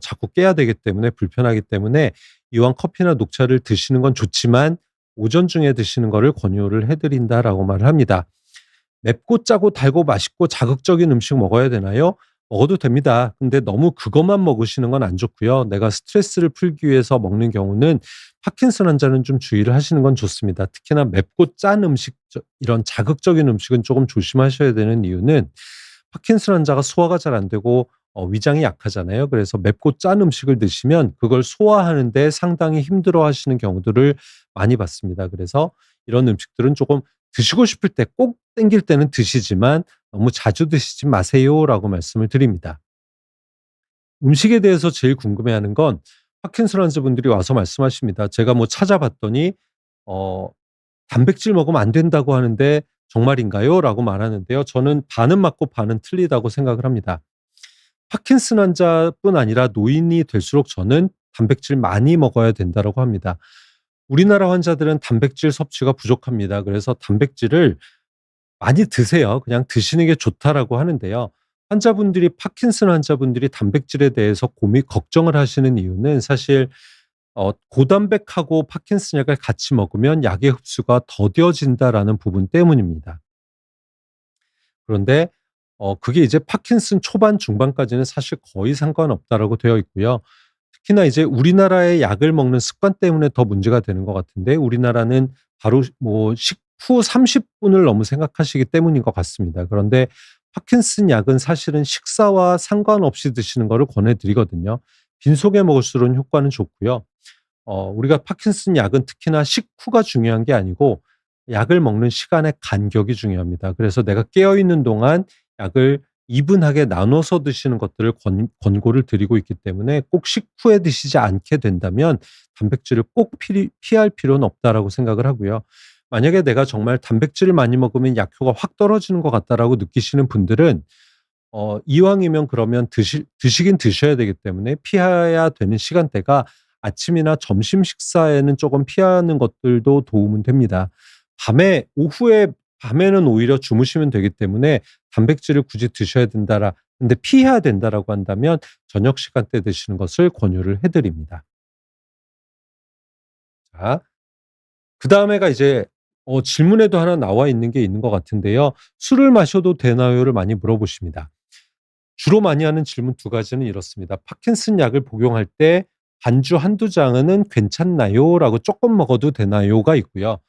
자꾸 깨야 되기 때문에 불편하기 때문에 이왕 커피나 녹차를 드시는 건 좋지만 오전 중에 드시는 거를 권유를 해 드린다라고 말을 합니다. 맵고 짜고 달고 맛있고 자극적인 음식 먹어야 되나요? 먹어도 됩니다. 근데 너무 그것만 먹으시는 건 안 좋고요. 내가 스트레스를 풀기 위해서 먹는 경우는 파킨슨 환자는 좀 주의를 하시는 건 좋습니다. 특히나 맵고 짠 음식 이런 자극적인 음식은 조금 조심하셔야 되는 이유는 파킨슨 환자가 소화가 잘 안 되고 위장이 약하잖아요. 그래서 맵고 짠 음식을 드시면 그걸 소화하는 데 상당히 힘들어하시는 경우들을 많이 봤습니다. 그래서 이런 음식들은 조금 드시고 싶을 때 꼭 땡길 때는 드시지만 너무 자주 드시지 마세요라고 말씀을 드립니다. 음식에 대해서 제일 궁금해하는 건 파킨슨 환자분들이 와서 말씀하십니다. 제가 뭐 찾아봤더니 어 "단백질 먹으면 안 된다고 하는데 정말인가요?" 라고 말하는데요. 저는 반은 맞고 반은 틀리다고 생각을 합니다. 파킨슨 환자뿐 아니라 노인이 될수록 저는 "단백질 많이 먹어야 된다."라고 합니다. 우리나라 환자들은 단백질 섭취가 부족합니다. 그래서 단백질을 많이 드세요. 그냥 "드시는 게 좋다."라고 하는데요. 파킨슨 환자분들이 단백질에 대해서 걱정을 하시는 이유는 사실 고단백하고 파킨슨 약을 같이 먹으면 약의 흡수가 더뎌진다라는 부분 때문입니다. 그런데 그게 이제 파킨슨 초반 중반까지는 사실 거의 상관없다라고 되어 있고요. 특히나 이제 우리나라의 약을 먹는 습관 때문에 더 문제가 되는 것 같은데 우리나라는 바로 뭐 식후 30 분을 너무 생각하시기 때문인 것 같습니다. 그런데 파킨슨 약은 사실은 식사와 상관없이 드시는 거를 권해 드리거든요. 빈속에 먹을수록 효과는 좋고요. 우리가 파킨슨 약은 특히나 식후가 중요한 게 아니고 약을 먹는 시간의 간격이 중요합니다. 그래서 내가 깨어 있는 동안 약을 이분하게 나눠서 드시는 것들을 권고를 드리고 있기 때문에 꼭 식후에 드시지 않게 된다면 단백질을 꼭 피할 필요는 없다라고 생각을 하고요. 만약에 내가 정말 단백질을 많이 먹으면 약효가 확 떨어지는 것 같다라고 느끼시는 분들은 이왕이면 그러면 드시긴 드셔야 되기 때문에 피해야 되는 시간대가 아침이나 점심 식사에는 조금 피하는 것들도 도움은 됩니다. 밤에는 오히려 주무시면 되기 때문에 단백질을 굳이 드셔야 된다라 근데 피해야 된다라고 한다면 저녁 시간대 드시는 것을 권유를 해 드립니다. 자, 그다음에가 이제 질문에도 하나 나와 있는 게 있는 것 같은데요. "술을 마셔도 되나요?"를 많이 물어보십니다. 주로 많이 하는 질문 두 가지는 이렇습니다. "파킨슨 약을 복용할 때 반주 한두 잔은 괜찮나요?"라고 "쪼끔 먹어도 되나요?"가 있고요.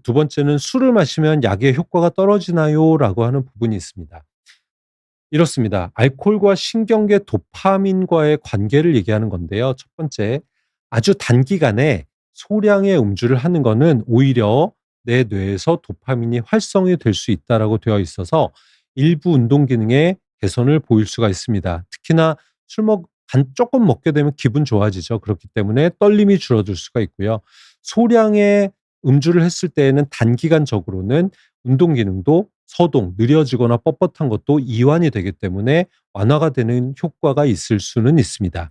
두 번째는 "술을 마시면 약의 효과가 떨어지나요?"라고 하는 부분이 있습니다. 이렇습니다. 알코올과 신경계 도파민과의 관계를 얘기하는 건데요. 첫 번째, 아주 단기간에 소량의 음주를 하는 거는 오히려 내 뇌에서 도파민이 활성이 될 수 있다라고 되어 있어서 일부 운동 기능에 개선을 보일 수가 있습니다. 특히나 술 먹 반 쪼끔 먹게 되면 기분 좋아지죠. 그렇기 때문에 떨림이 줄어들 수가 있고요. 소량의 음주를 했을 때에는 단기간적으로는 운동 기능도 서동, 느려지거나 뻣뻣한 것도 이완이 되기 때문에 완화가 되는 효과가 있을 수는 있습니다.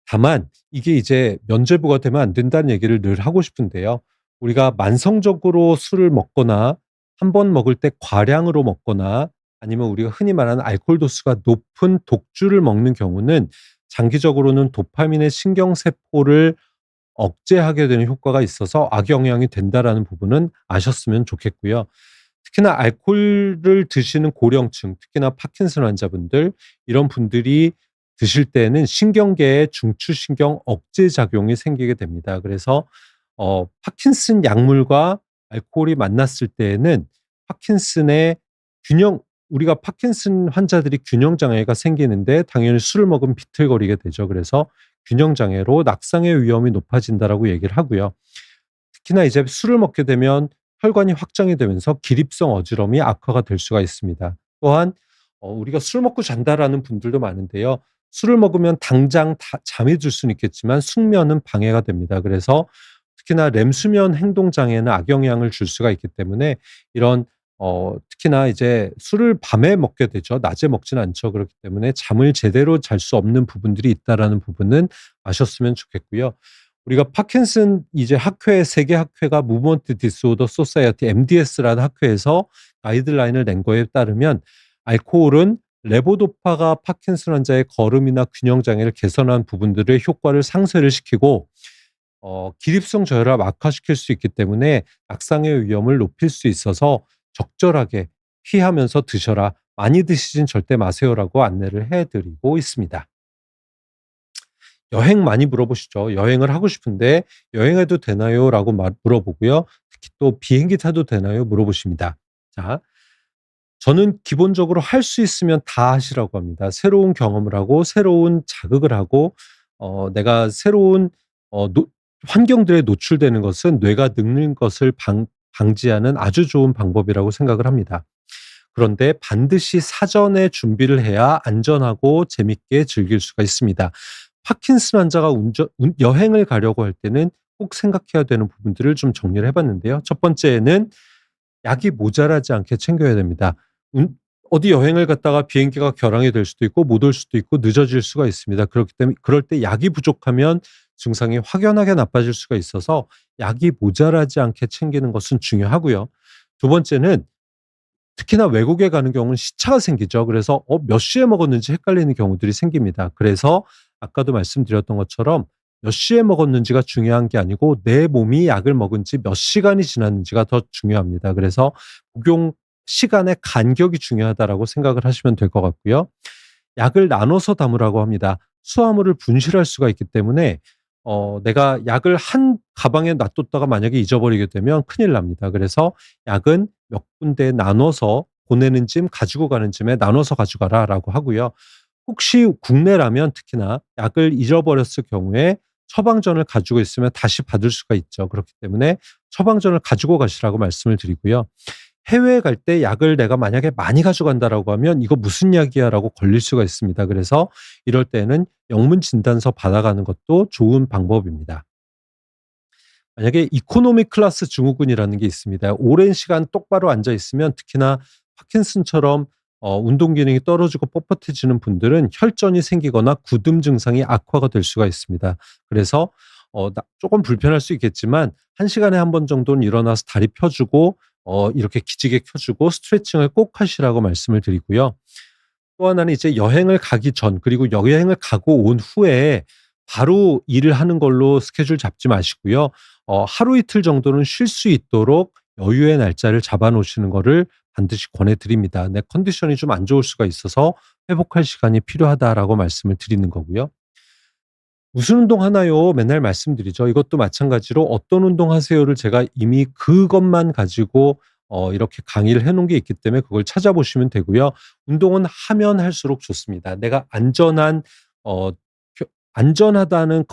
다만 이게 이제 면죄부가 되면 안 된다는 얘기를 늘 하고 싶은데요. 우리가 만성적으로 술을 먹거나 한 번 먹을 때 과량으로 먹거나 아니면 우리가 흔히 말하는 알코올 도수가 높은 독주를 먹는 경우는 장기적으로는 도파민의 신경세포를 억제하게 되는 효과가 있어서 악영향이 된다라는 부분은 아셨으면 좋겠고요. 특히나 알코올을 드시는 고령층, 특히나 파킨슨 환자분들 이런 분들이 드실 때에는 신경계에 중추신경 억제 작용이 생기게 됩니다. 그래서 파킨슨 약물과 알코올이 만났을 때에는 파킨슨의 균형 우리가 파킨슨 환자들이 균형 장애가 생기는데 당연히 술을 먹으면 비틀거리게 되죠. 그래서 균형 장애로 낙상의 위험이 높아진다라고 얘기를 하고요. 특히나 이제 술을 먹게 되면 혈관이 확장이 되면서 기립성 어지럼이 악화가 될 수가 있습니다. 또한 우리가 "술 먹고 잔다."라는 분들도 많은데요. 술을 먹으면 당장 잠이 들 수는 있겠지만 숙면은 방해가 됩니다. 그래서 특히나 렘 수면 행동 장애에는 악영향을 줄 수가 있기 때문에 이런 특히나 이제 술을 밤에 먹게 되죠. 낮에 먹지는 않죠. 그렇기 때문에 잠을 제대로 잘 수 없는 부분들이 있다라는 부분은 아셨으면 좋겠고요. 우리가 파킨슨 이제 학회 세계 학회가 무브먼트 디스오더 소사이어티 MDS라는 학회에서 가이드라인을 낸 거에 따르면 알코올은 레보도파가 파킨슨 환자의 거름이나 균형 장애를 개선하는 부분들의 효과를 상쇄를 시키고 기립성 저혈압 악화시킬 수 있기 때문에 낙상의 위험을 높일 수 있어서 적절하게 피하면서 드셔라. 많이 드시진 절대 마세요라고 안내를 해 드리고 있습니다. 여행 많이 물어보시죠. "여행을 하고 싶은데 여행해도 되나요?"라고 물어보고요. 특히 또 "비행기 타도 되나요?" 물어보십니다. 자, 저는 기본적으로 할 수 있으면 다 하시라고 합니다. 새로운 경험을 하고 새로운 자극을 하고 내가 새로운 노 환경들에 노출되는 것은 뇌가 늙는 것을 방지하는 아주 좋은 방법이라고 생각을 합니다. 그런데 반드시 사전에 준비를 해야 안전하고 재밌게 즐길 수가 있습니다. 파킨슨 환자가 여행을 가려고 할 때는 꼭 생각해야 되는 부분들을 좀 정리를 해 봤는데요. 첫 번째는 약이 모자라지 않게 챙겨야 됩니다. 운 어디 여행을 갔다가 비행기가 결항이 될 수도 있고 못 올 수도 있고 늦어질 수가 있습니다. 그렇기 때문에 그럴 때 약이 부족하면 증상이 확연하게 나빠질 수가 있어서 약이 모자라지 않게 챙기는 것은 중요하고요. 두 번째는 특히나 외국에 가는 경우는 시차가 생기죠. 그래서 몇 시에 먹었는지 헷갈리는 경우들이 생깁니다. 그래서 아까도 말씀드렸던 것처럼 몇 시에 먹었는지가 중요한 게 아니고 내 몸이 약을 먹은 지 몇 시간이 지났는지가 더 중요합니다. 그래서 복용 시간의 간격이 중요하다라고 생각을 하시면 될 것 같고요. 약을 나눠서 담으라고 합니다. 수화물을 분실할 수가 있기 때문에 내가 약을 한 가방에 놔뒀다가 만약에 잊어버리게 되면 큰일 납니다. 그래서 약은 몇 군데에 나눠서 보내는 짐, 가지고 가는 짐에 나눠서 가져가라라고 하고요. 혹시 국내라면 특히나 약을 잃어버렸을 경우에 처방전을 가지고 있으면 다시 받을 수가 있죠. 그렇기 때문에 처방전을 가지고 가시라고 말씀을 드리고요. 해외에 갈 때 약을 내가 만약에 많이 가져간다라고 하면 "이거 무슨 약이야?"라고 걸릴 수가 있습니다. 그래서 이럴 때는 영문 진단서 받아가는 것도 좋은 방법입니다. 만약에 이코노미 클래스 증후군이라는 게 있습니다. 오랜 시간 똑바로 앉아 있으면 특히나 파킨슨처럼 운동 기능이 떨어지고 뻣뻣해지는 분들은 혈전이 생기거나 구듬 증상이 악화가 될 수가 있습니다. 그래서 조금 불편할 수 있겠지만 1 시간에 한 번 정도는 일어나서 다리 펴 주고 이렇게 기지개 켜 주고 스트레칭을 꼭 하시라고 말씀을 드리고요. 또 하나는 이제 여행을 가기 전 그리고 여행을 가고 온 후에 바로 일을 하는 걸로 스케줄 잡지 마시고요. 하루 이틀 정도는 쉴 수 있도록 여유의 날짜를 잡아 놓으시는 거를 반드시 권해 드립니다. "내 컨디션이 좀 안 좋을 수가 있어서 회복할 시간이 필요하다."라고 말씀을 드리는 거고요. "무슨 운동하나요?" 맨날 말씀드리죠. 이것도 마찬가지로 "어떤 운동하세요?"를 제가 이미 그것만 가지고 이렇게 강의를 해 놓은 게 있기 때문에 그걸 찾아보시면 되고요. 운동은 하면 할수록 좋습니다. 내가 안전한 어 표 안전하다는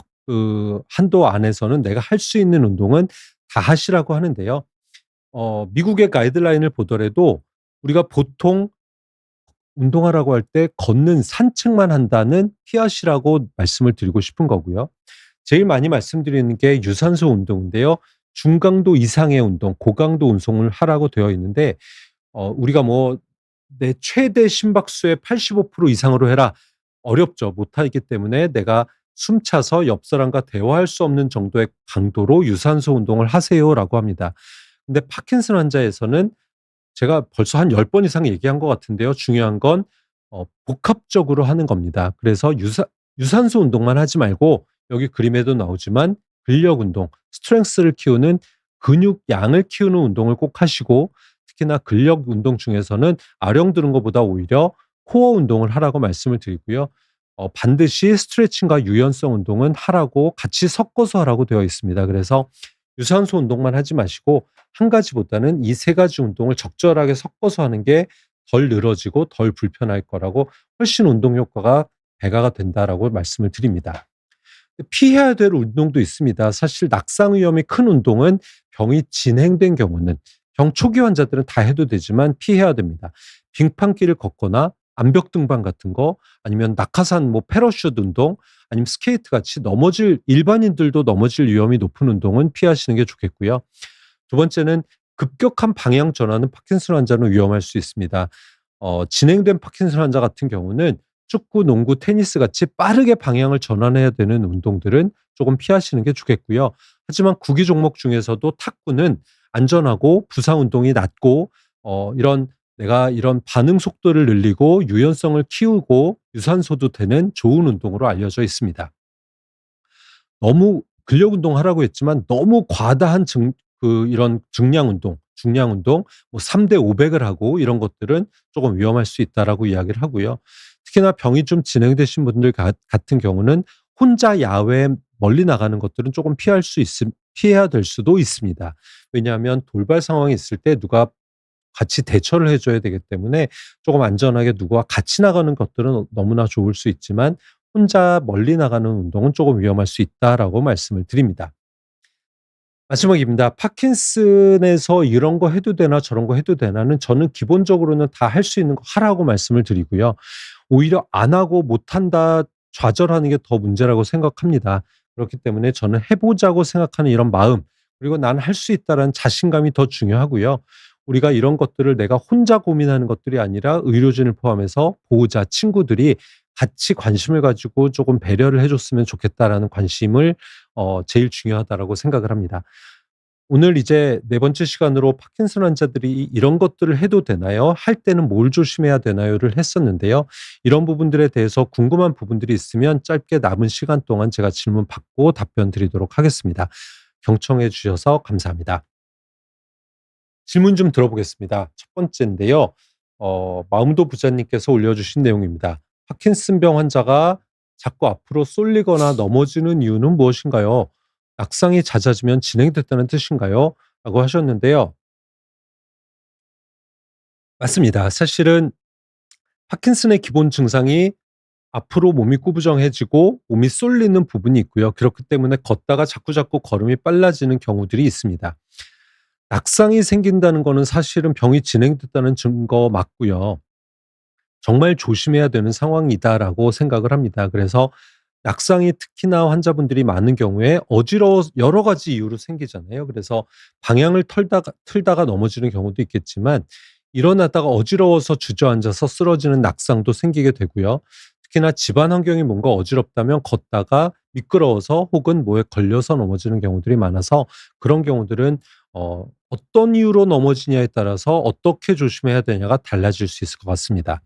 한도 안에서는 내가 할 수 있는 운동은 다 하시라고 하는데요. 미국의 가이드라인을 보더라도 우리가 보통 운동하라고 할 때 걷는 산책만 한다는 피하시라고 말씀을 드리고 싶은 거고요. 제일 많이 말씀드리는 게 유산소 운동인데요. 중강도 이상의 운동, 고강도 운동을 하라고 되어 있는데 우리가 뭐 "내 최대 심박수의 85% 이상으로 해라." 어렵죠. 못하기 때문에 내가 숨 차서 옆 사람과 대화할 수 없는 정도의 강도로 "유산소 운동을 하세요."라고 합니다. 근데 파킨슨 환자에서는 제가 벌써 한 10번 이상 얘기한 것 같은데요. 중요한 건 복합적으로 하는 겁니다. 그래서 유산소 운동만 하지 말고 여기 그림에도 나오지만 근력 운동, 스트렝스를 키우는 근육 양을 키우는 운동을 꼭 하시고 특히나 근력 운동 중에서는 아령 드는 것보다 오히려 코어 운동을 하라고 말씀을 드리고요. 반드시 스트레칭과 유연성 운동은 하라고 같이 섞어서 하라고 되어 있습니다. 그래서 유산소 운동만 하지 마시고 한 가지보다는 이 세 가지 운동을 적절하게 섞어서 하는 게 덜 늘어지고 덜 불편할 거라고 훨씬 운동 효과가 배가가 된다라고 말씀을 드립니다. 피해야 될 운동도 있습니다. 사실 낙상 위험이 큰 운동은 병이 진행된 경우는 병 초기 환자들은 다 해도 되지만 피해야 됩니다. 빙판길을 걷거나 암벽 등반 같은 거 아니면 낙하산 뭐 패러슈트 운동 아니면 스케이트 같이 넘어질 일반인들도 넘어질 위험이 높은 운동은 피하시는 게 좋겠고요. 두 번째는 급격한 방향 전환은 파킨슨 환자는 위험할 수 있습니다. 진행된 파킨슨 환자 같은 경우는 축구, 농구, 테니스 같이 빠르게 방향을 전환해야 되는 운동들은 조금 피하시는 게 좋겠고요. 하지만 구기 종목 중에서도 탁구는 안전하고 부상 운동이 낮고 이런 내가 이런 반응 속도를 늘리고 유연성을 키우고 유산소도 되는 좋은 운동으로 알려져 있습니다. 너무 근력 운동하라고 했지만 너무 과다한 이런 증량 운동, 중량 운동 뭐 3대 500을 하고 이런 것들은 조금 위험할 수 있다라고 이야기를 하고요. 특히나 병이 좀 진행되신 분들 같은 경우는 혼자 야외에 멀리 나가는 것들은 조금 피해야 될 수도 있습니다. 왜냐하면 돌발 상황이 있을 때 누가 같이 대처를 해 줘야 되기 때문에 조금 안전하게 누구와 같이 나가는 것들은 너무나 좋을 수 있지만 혼자 멀리 나가는 운동은 조금 위험할 수 있다라고 말씀을 드립니다. 마지막입니다. 파킨슨에서 "이런 거 해도 되나 저런 거 해도 되나."는 저는 기본적으로는 다 할 수 있는 거 하라고 말씀을 드리고요. 오히려 안 하고 못한다 좌절하는 게 더 문제라고 생각합니다. 그렇기 때문에 저는 해 보자고 생각하는 이런 마음 그리고 '나는 할 수 있다.'라는 자신감이 더 중요하고요. 우리가 이런 것들을 내가 혼자 고민하는 것들이 아니라 의료진을 포함해서 보호자, 친구들이 같이 관심을 가지고 조금 배려를 해 줬으면 좋겠다라는 관심을 제일 중요하다라고 생각을 합니다. 오늘 이제 네 번째 시간으로 파킨슨 환자들이 "이런 것들을 해도 되나요? 할 때는 뭘 조심해야 되나요?"를 했었는데요. 이런 부분들에 대해서 궁금한 부분들이 있으면 짧게 남은 시간 동안 제가 질문 받고 답변 드리도록 하겠습니다. 경청해 주셔서 감사합니다. 질문 좀 들어보겠습니다. 첫 번째인데요. 마음도 부자님께서 올려주신 내용입니다. "파킨슨병 환자가 자꾸 앞으로 쏠리거나 넘어지는 이유는 무엇인가요? 낙상이 잦아지면 진행됐다는 뜻인가요?" 라고 하셨는데요. 맞습니다. 사실은 파킨슨의 기본 증상이 앞으로 몸이 구부정해지고 몸이 쏠리는 부분이 있고요. 그렇기 때문에 걷다가 자꾸자꾸 걸음이 빨라지는 경우들이 있습니다. 낙상이 생긴다는 거는 사실은 병이 진행됐다는 증거 맞고요. 정말 조심해야 되는 상황이다라고 생각을 합니다. 그래서 낙상이 특히나 환자분들이 많은 경우에 어지러워 여러 가지 이유로 생기잖아요. 그래서 방향을 틀다가 넘어지는 경우도 있겠지만 일어나다가 어지러워서 주저앉아서 쓰러지는 낙상도 생기게 되고요. 특히나 집안 환경이 뭔가 어지럽다면 걷다가 미끄러워서 혹은 뭐에 걸려서 넘어지는 경우들이 많아서 그런 경우들은 어떤 이유로 넘어지냐에 따라서 어떻게 조심해야 되냐가 달라질 수 있을 것 같습니다.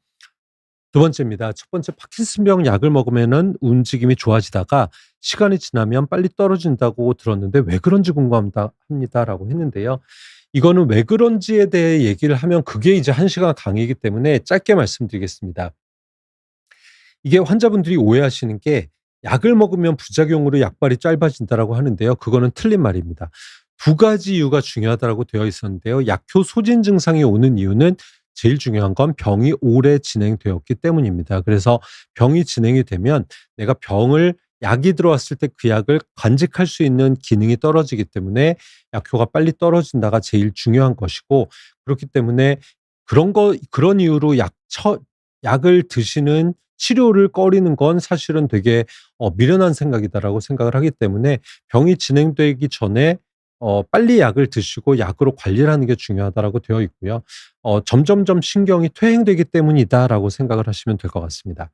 두 번째입니다. 첫 번째, 파킨슨병 약을 먹으면은 움직임이 좋아지다가 시간이 지나면 빨리 떨어진다고 들었는데 왜 그런지 궁금합니다 합니다라고 했는데요. 이거는 왜 그런지에 대해 얘기를 하면 그게 이제 1시간 강의이기 때문에 짧게 말씀드리겠습니다. 이게 환자분들이 오해하시는 게 약을 먹으면 부작용으로 약발이 짧아진다라고 하는데요. 그거는 틀린 말입니다. 두 가지 이유가 중요하다라고 되어 있었는데요. 약효 소진 증상이 오는 이유는 제일 중요한 건 병이 오래 진행되었기 때문입니다. 그래서 병이 진행이 되면 내가 병을 약이 들어왔을 때 그 약을 간직할 수 있는 기능이 떨어지기 때문에 약효가 빨리 떨어진다가 제일 중요한 것이고, 그렇기 때문에 그런 이유로 약을 드시는 치료를 꺼리는 건 사실은 되게 미련한 생각이다라고 생각을 하기 때문에 병이 진행되기 전에 빨리 약을 드시고 약으로 관리를 하는 게 중요하다라고 되어 있고요. 점점점 신경이 퇴행되기 때문이다라고 생각을 하시면 될 것 같습니다.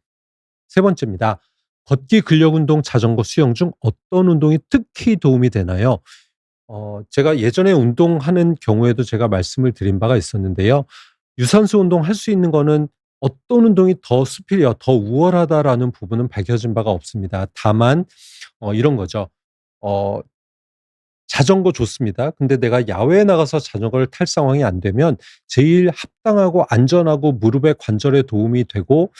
세 번째입니다. 걷기, 근력 운동, 자전거, 수영 중 어떤 운동이 특히 도움이 되나요? 제가 예전에 운동하는 경우에도 제가 말씀을 드린 바가 있었는데요. 유산소 운동할 수 있는 거는 어떤 운동이 더 superior, 더 우월하다라는 부분은 밝혀진 바가 없습니다. 다만 이런 거죠. 어 자전거 좋습니다. 근데 내가 야외에 나가서 자전거를 탈 상황이 안 되면 제일 합당하고 안전하고 무릎의 관절에 도움이 되고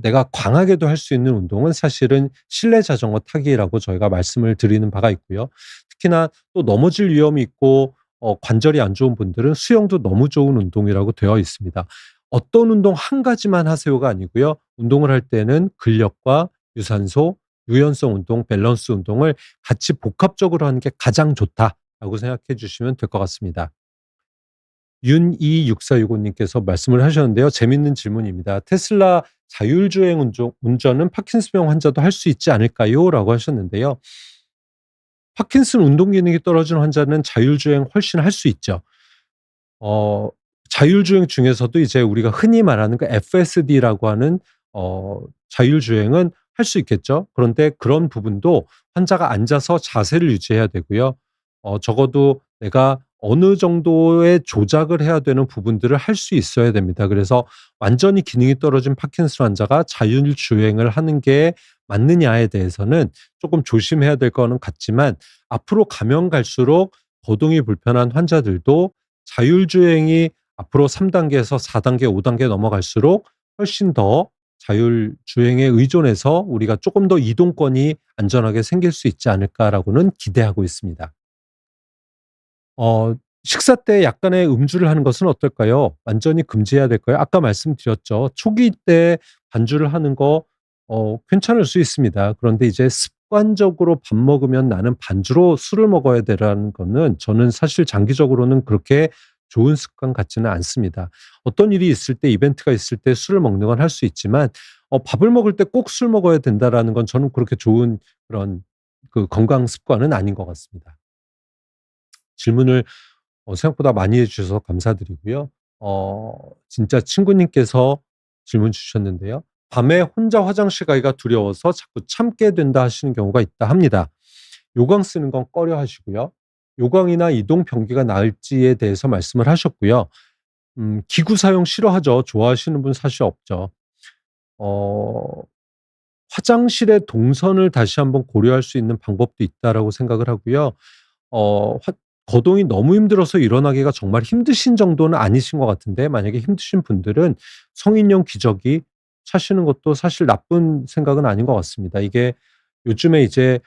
내가 강하게도 할 수 있는 운동은 사실은 실내 자전거 타기라고 저희가 말씀을 드리는 바가 있고요. 특히나 또 넘어질 위험이 있고 관절이 안 좋은 분들은 수영도 너무 좋은 운동이라고 되어 있습니다. 어떤 운동 한 가지만 하세요가 아니고요. 운동을 할 때는 근력과 유산소, 유연성 운동, 밸런스 운동을 같이 복합적으로 하는 게 가장 좋다라고 생각해 주시면 될 것 같습니다. 윤26465 님께서 말씀을 하셨는데요. 재밌는 질문입니다. "테슬라 자율주행 운전은 파킨슨병 환자도 할 수 있지 않을까요?" 라고 하셨는데요. 파킨슨 운동 기능이 떨어진 환자는 자율주행 훨씬 할 수 있죠. 어 자율주행 중에서도 이제 우리가 흔히 말하는 그 FSD라고 하는 자율주행은 할 수 있겠죠. 그런데 그런 부분도 환자가 앉아서 자세를 유지해야 되고요. 적어도 내가 어느 정도의 조작을 해야 되는 부분들을 할 수 있어야 됩니다. 그래서 완전히 기능이 떨어진 파킨슨 환자가 자율주행을 하는 게 맞느냐에 대해서는 조금 조심해야 될 거는 같지만, 앞으로 가면 갈수록 거동이 불편한 환자들도 자율주행이 앞으로 3 단계에서 4 단계, 5 단계 넘어갈수록 훨씬 더 자율주행에 의존해서 우리가 조금 더 이동권이 안전하게 생길 수 있지 않을까라고는 기대하고 있습니다. 어 식사 때 약간의 음주를 하는 것은 어떨까요? 완전히 금지해야 될까요? 아까 말씀드렸죠. 초기 때 반주를 하는 거 괜찮을 수 있습니다. 그런데 이제 습관적으로 밥 먹으면 나는 반주로 술을 먹어야 되라는 거는 저는 사실 장기적으로는 그렇게 좋은 습관 같지는 않습니다. 어떤 일이 있을 때, 이벤트가 있을 때 술을 먹는 건 할 수 있지만 밥을 먹을 때 꼭 술 먹어야 된다라는 건 저는 그렇게 좋은 그런 그 건강 습관은 아닌 것 같습니다. 질문을 생각보다 많이 해 주셔서 감사드리고요. 진짜 친구님께서 질문 주셨는데요. "밤에 혼자 화장실 가기가 두려워서 자꾸 참게 된다." 하시는 경우가 있다 합니다. 요강 쓰는 건 꺼려 하시고요. 요강이나 이동 변기가 나을지에 대해서 말씀을 하셨고요. 기구 사용 싫어하죠. 좋아하시는 분 사실 없죠. 어 화장실의 동선을 다시 한번 고려할 수 있는 방법도 있다라고 생각을 하고요. 어 화 거동이 너무 힘들어서 일어나기가 정말 힘드신 정도는 아니신 것 같은데, 만약에 힘드신 분들은 성인용 기저귀 차시는 것도 사실 나쁜 생각은 아닌 것 같습니다. 이게 요즘에 이제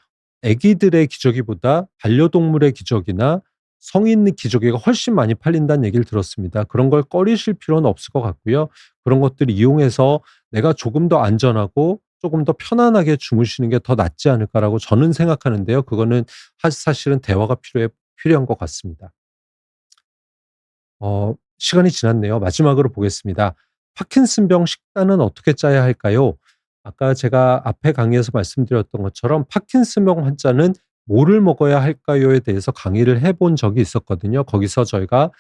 아기들의 기저귀보다 반려동물의 기저귀나 성인 기저귀가 훨씬 많이 팔린다는 얘기를 들었습니다. 그런 걸 꺼리실 필요는 없을 것 같고요. 그런 것들을 이용해서 내가 조금 더 안전하고 조금 더 편안하게 주무시는 게 더 낫지 않을까라고 저는 생각하는데요. 그거는 사실은 대화가 필요한 것 같습니다. 시간이 지났네요. 마지막으로 보겠습니다. 파킨슨병 식단은 어떻게 짜야 할까요? 아까 제가 앞에 강의에서 말씀드렸던 것처럼 파킨슨병 환자는 뭐를 먹어야 할까요에 대해서 강의를 해본 적이 있었거든요. 거기서 저희가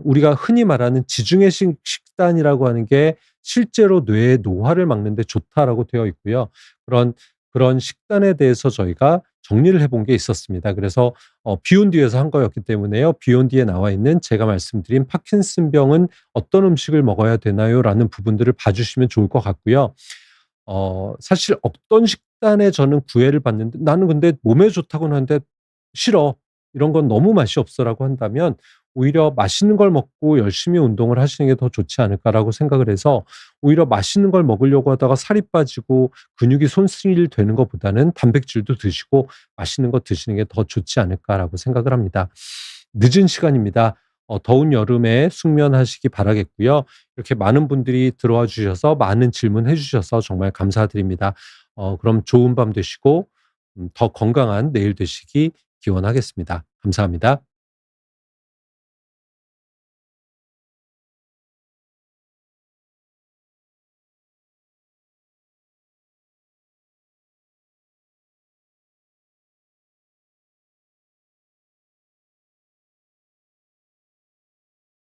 우리가 흔히 말하는 지중해 식단이라고 하는 게 실제로 뇌의 노화를 막는 데 좋다라고 되어 있고요. 그런 식단에 대해서 저희가 정리를 해본 게 있었습니다. 그래서 비욘디에서 한 거였기 때문에요. 비욘디에 나와 있는 제가 말씀드린 "파킨슨병은 어떤 음식을 먹어야 되나요?"라는 부분들을 봐 주시면 좋을 것 같고요. 사실 어떤 식단에 저는 구애를 받는데 "나는 근데 몸에 좋다고는 하는데 싫어. 이런 건 너무 맛이 없어."라고 한다면 오히려 '맛있는 걸 먹고 열심히 운동을 하시는 게 더 좋지 않을까.'라고 생각을 해서 오히려 맛있는 걸 먹으려고 하다가 살이 빠지고 근육이 손실되는 것보다는 단백질도 드시고 맛있는 거 드시는 게 더 좋지 않을까라고 생각을 합니다. 늦은 시간입니다. 더운 여름에 숙면하시기 바라겠고요. 이렇게 많은 분들이 들어와 주셔서 많은 질문해 주셔서 정말 감사드립니다. 그럼 좋은 밤 되시고 더 건강한 내일 되시기 기원하겠습니다. 감사합니다.